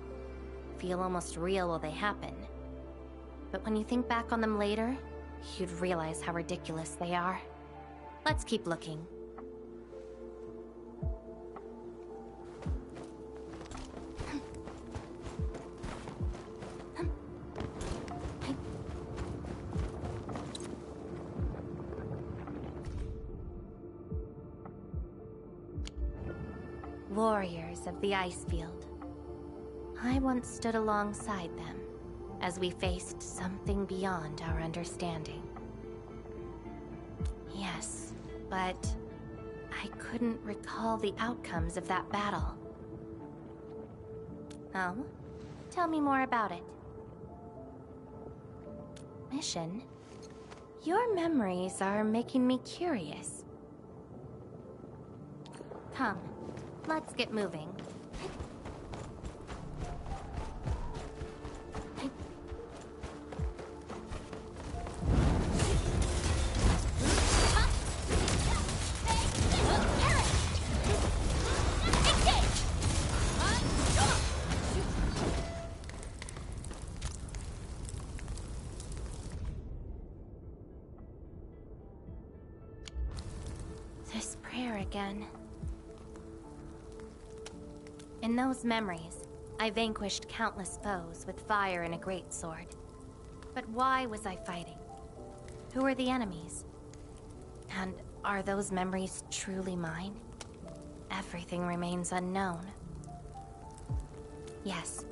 M: Feel almost real while they happen. But when you think back on them later, you'd realize how ridiculous they are. Let's keep looking. Warriors of the ice field. I once stood alongside them as we faced something beyond our understanding. Yes, but I couldn't recall the outcomes of that battle. Oh? Tell me more about it. Mission? Your memories are making me curious. Come. Let's get moving. This prayer again. In those memories, I vanquished countless foes with fire and a greatsword. But why was I fighting? Who were the enemies? And are those memories truly mine? Everything remains unknown. Yes.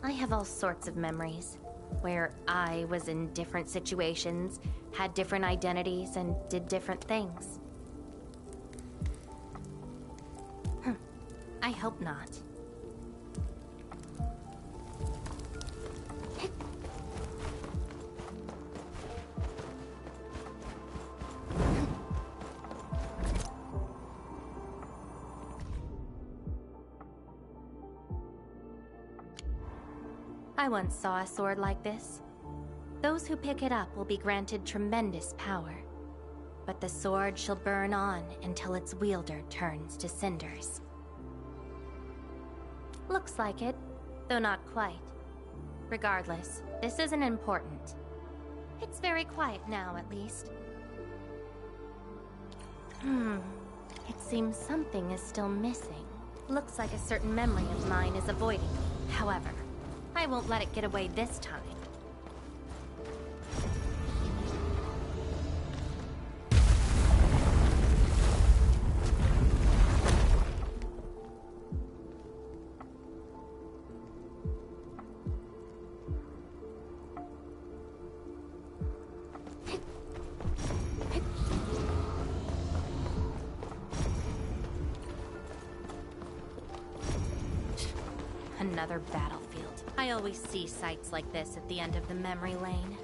M: I have all sorts of memories, where I was in different situations, had different identities, and did different things. I hope not. I once saw a sword like this. Those who pick it up will be granted tremendous power. But the sword shall burn on until its wielder turns to cinders. Looks like it, though not quite. Regardless, this isn't important. It's very quiet now, at least. It seems something is still missing. Looks like a certain memory of mine is avoiding me. However, I won't let it get away this time. Another battlefield. I always see sights like this at the end of the memory lane.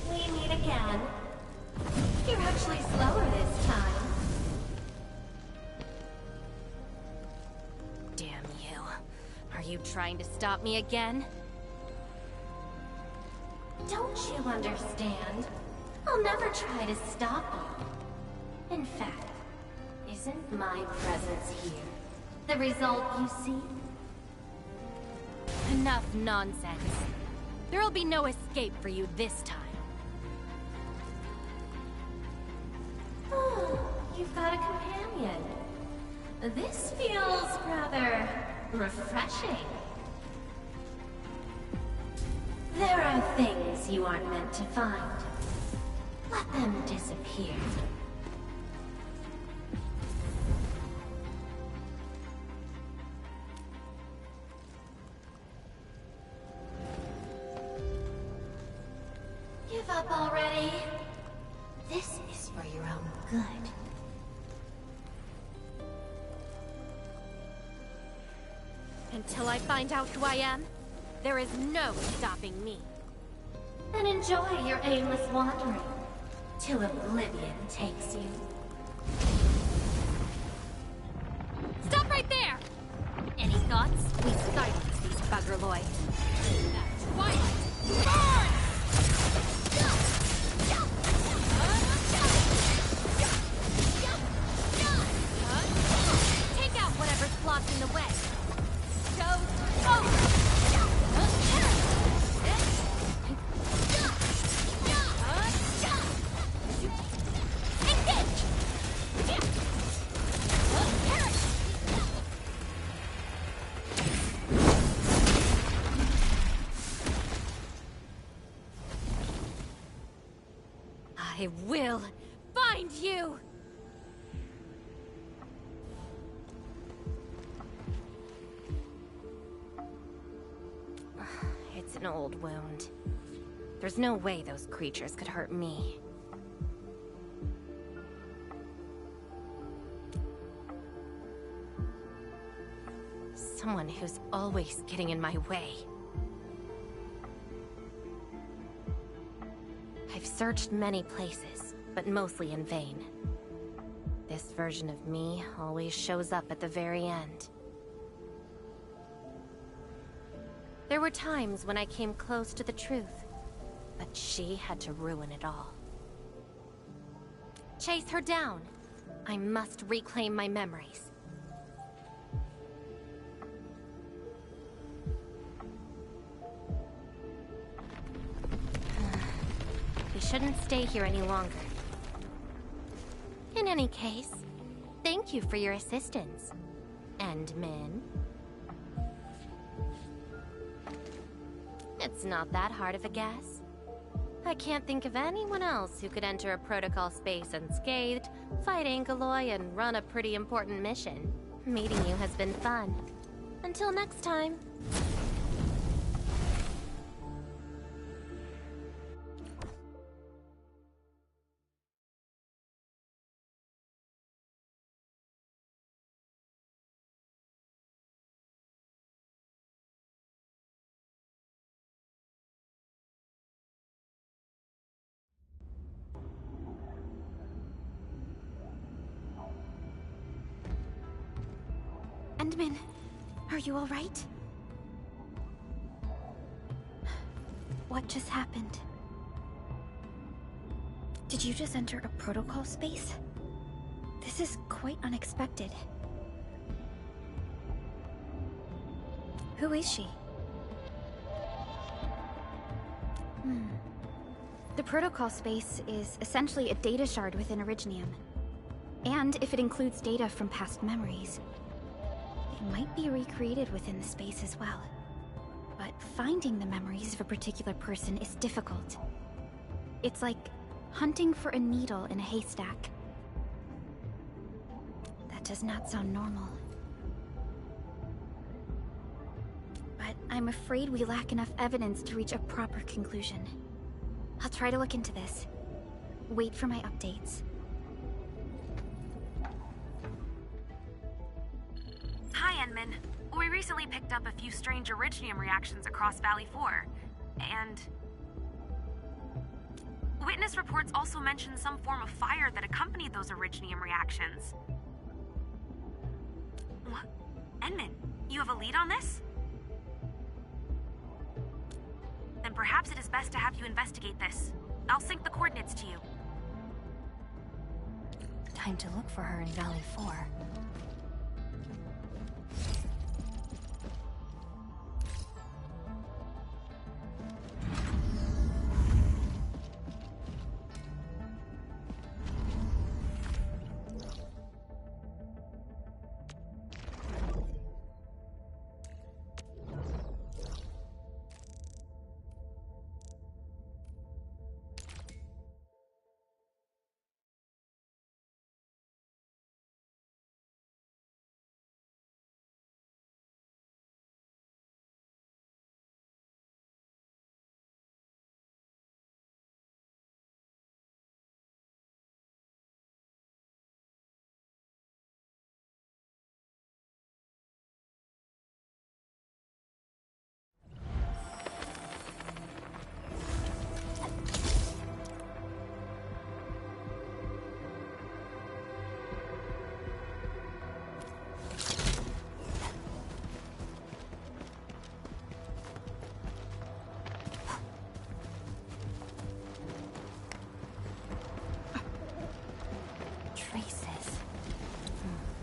M: We meet again. You're actually slower this time. Damn you. Are you trying to stop me again? Don't you understand? I'll never try to stop you. In fact, isn't my presence here the result you seek? Enough nonsense. There'll be no escape for you this time. Oh, you've got a companion. This feels rather refreshing. There are things you aren't meant to find. Let them disappear. Give up already. This is for your own good. Until I find out who I am, there is no stopping me. And enjoy your aimless wandering, till oblivion takes you. Stop right there! Any thoughts? We silence these buggerloids. That twilight! Burn! Take out whatever's blocking the way. Go forward! I will find you! It's an old wound. There's no way those creatures could hurt me. Someone who's always getting in my way. I've searched many places, but mostly in vain. This version of me always shows up at the very end. There were times when I came close to the truth, but she had to ruin it all. Chase her down. I must reclaim my memories. We shouldn't stay here any longer. In any case, thank you for your assistance. And Min. It's not that hard of a guess. I can't think of anyone else who could enter a protocol space unscathed, fight Angeloi, and run a pretty important mission. Meeting you has been fun. Until next time.
A: Endman, are you alright? What just happened? Did you just enter a protocol space? This is quite unexpected. Who is she? The protocol space is essentially a data shard within Originium. And if it includes data from past memories, it might be recreated within the space as well. But finding the memories of a particular person is difficult. It's like hunting for a needle in a haystack. That does not sound normal. But I'm afraid we lack enough evidence to reach a proper conclusion. I'll try to look into this. Wait for my updates.
N: Hi, Enman. We recently picked up a few strange Originium reactions across Valley 4, and... Witness reports also mention some form of fire that accompanied those Originium reactions. What? Enman, you have a lead on this? Then perhaps it is best to have you investigate this. I'll sync the coordinates to you.
L: Time to look for her in Valley 4. Traces.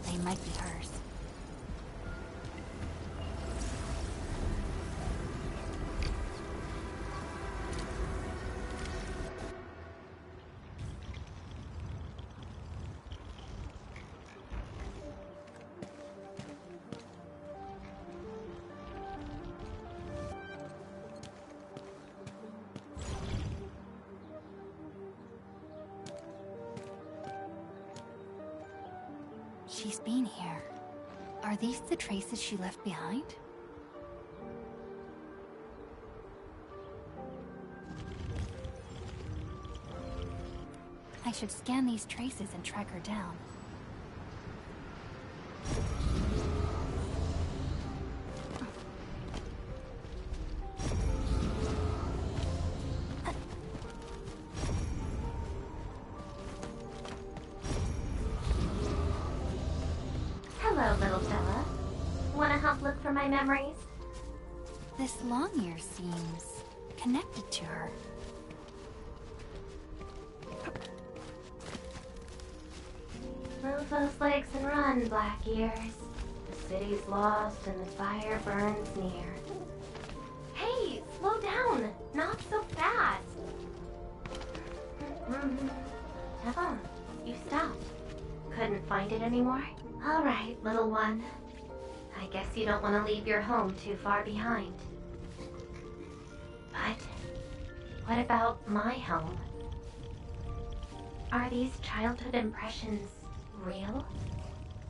L: They might be hers. She's been here. Are these the traces she left behind? I should scan these traces and track her down.
H: Hello, little fella. Wanna help look for my memories?
L: This long ear seems connected to her.
H: Move those legs and run, Black Ears. The city's lost and the fire burns near. Hey, slow down! Not so fast! Oh, you stopped. Couldn't find it anymore? Alright, little one. I guess you don't want to leave your home too far behind. But what about my home? Are these childhood impressions real?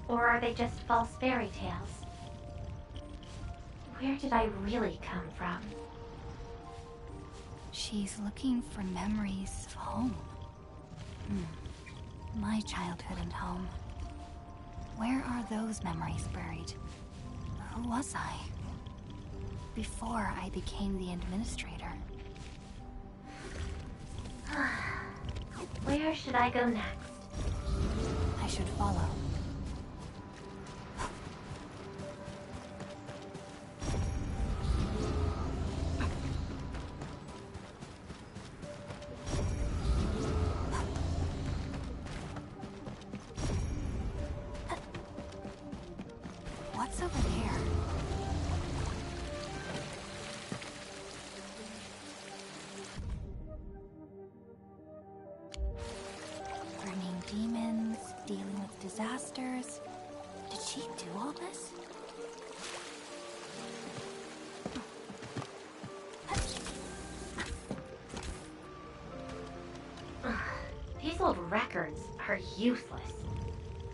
H: Or are they just false fairy tales? Where did I really come from?
L: She's looking for memories of home. My childhood and home. Where are those memories buried? Who was I? Before I became the administrator.
H: Where should I go next?
L: I should follow. What's over there? Burning demons, dealing with disasters. Did she do all this?
H: These old records are useless.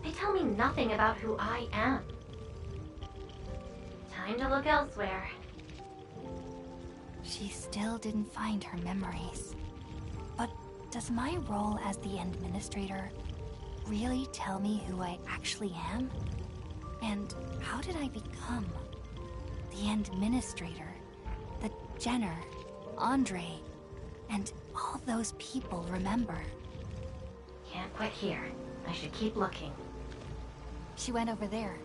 H: They tell me nothing about who I am. Time to look elsewhere.
L: She still didn't find her memories. But does my role as the administrator really tell me who I actually am? And how did I become the administrator that Jenner, Andre, and all those people remember?
H: Can't quit here. I should keep looking.
L: She went over there.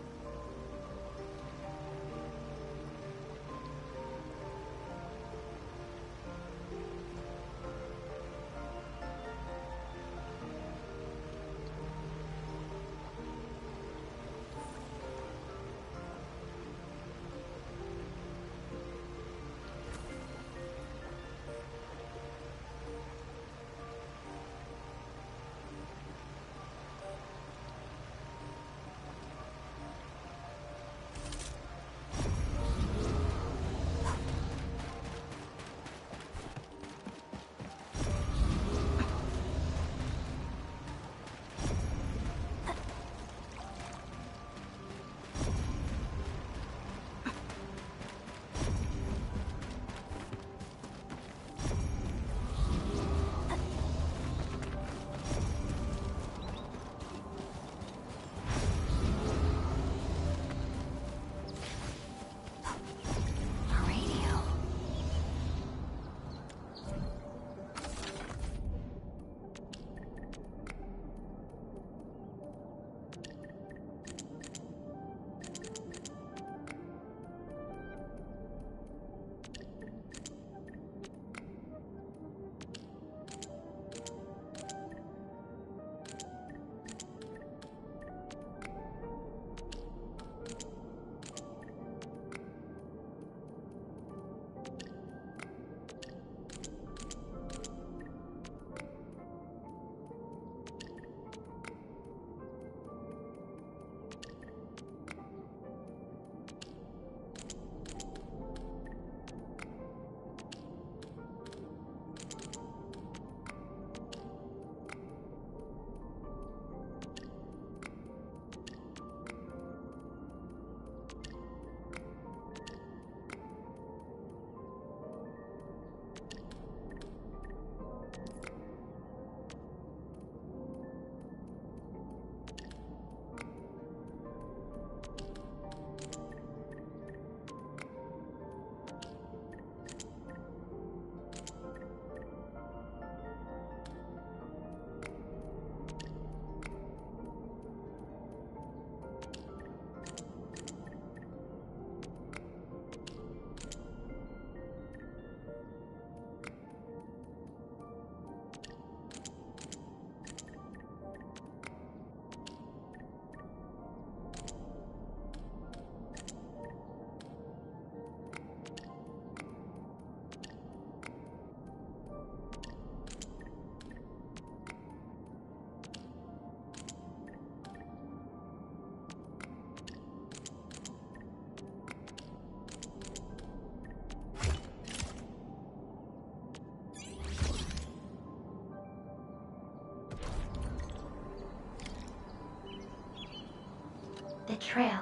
H: The trail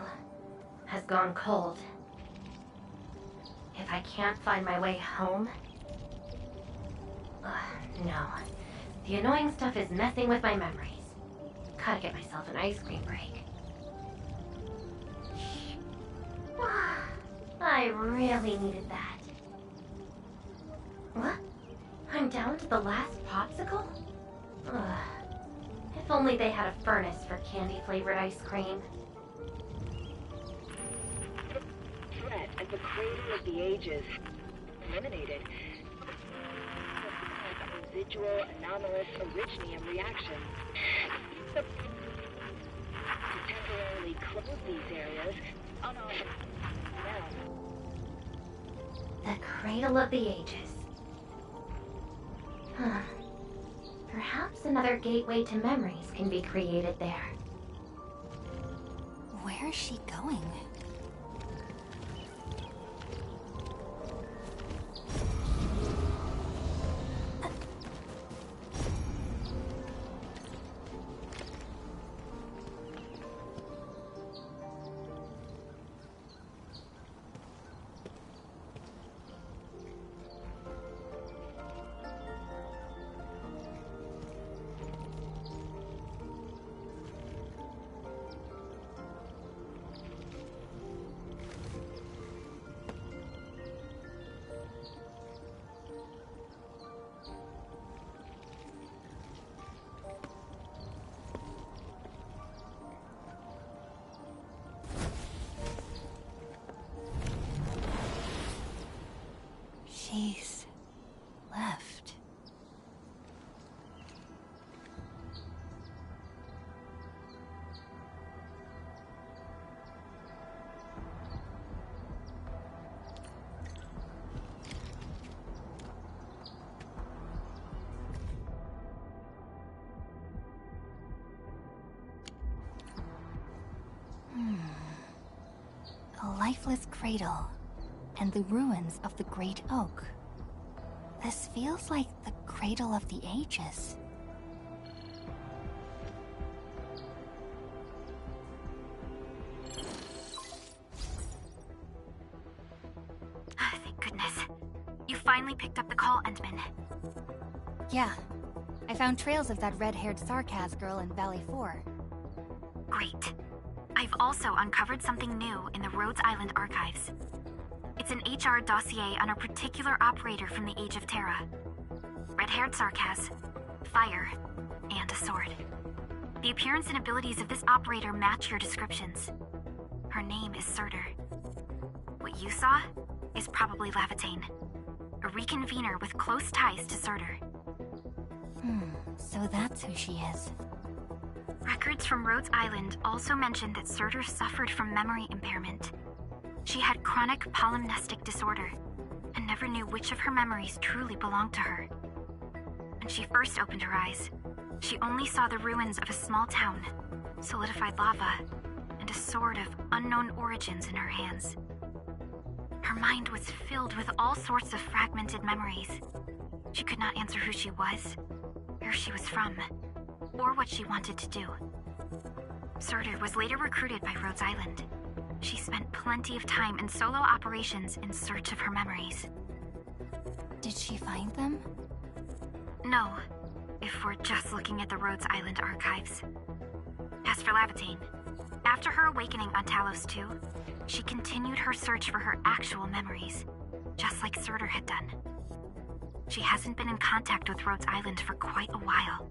H: has gone cold. If I can't find my way home... no. The annoying stuff is messing with my memories. Gotta get myself an ice cream break. I really needed that. What? I'm down to the last popsicle? If only they had a furnace for candy-flavored ice cream.
O: Threat at the Crater of the Ages. Eliminated. Residual anomalous originium reaction. To temporarily close these areas,
H: The Cradle of the Ages. Huh. Perhaps another gateway to memories can be created there.
L: Where's she going? She's left. A lifeless cradle. And the ruins of the Great Oak. This feels like the Cradle of the Ages.
N: Thank goodness. You finally picked up the call, Endman.
L: Yeah. I found trails of that red-haired Sarkaz girl in Valley 4.
N: Great. I've also uncovered something new in the Rhodes Island archives. It's an HR dossier on a particular operator from the Age of Terra. Red-haired Sarkaz, fire, and a sword. The appearance and abilities of this operator match your descriptions. Her name is Surtur. What you saw is probably Lavatane, a reconvener with close ties to Surtur.
L: So that's who she is.
N: Records from Rhodes Island also mention that Surtur suffered from memory impairment. She had chronic polymnestic disorder, and never knew which of her memories truly belonged to her. When she first opened her eyes, she only saw the ruins of a small town, solidified lava, and a sword of unknown origins in her hands. Her mind was filled with all sorts of fragmented memories. She could not answer who she was, where she was from, or what she wanted to do. Surtur was later recruited by Rhodes Island. She spent plenty of time in solo operations in search of her memories.
L: Did she find them?
N: No, if we're just looking at the Rhodes Island archives. As for Lavatane, after her awakening on Talos 2, she continued her search for her actual memories, just like Surtur had done. She hasn't been in contact with Rhodes Island for quite a while.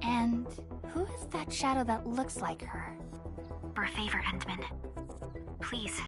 L: And who is that shadow that looks like her?
N: For a favor, Endman. Please,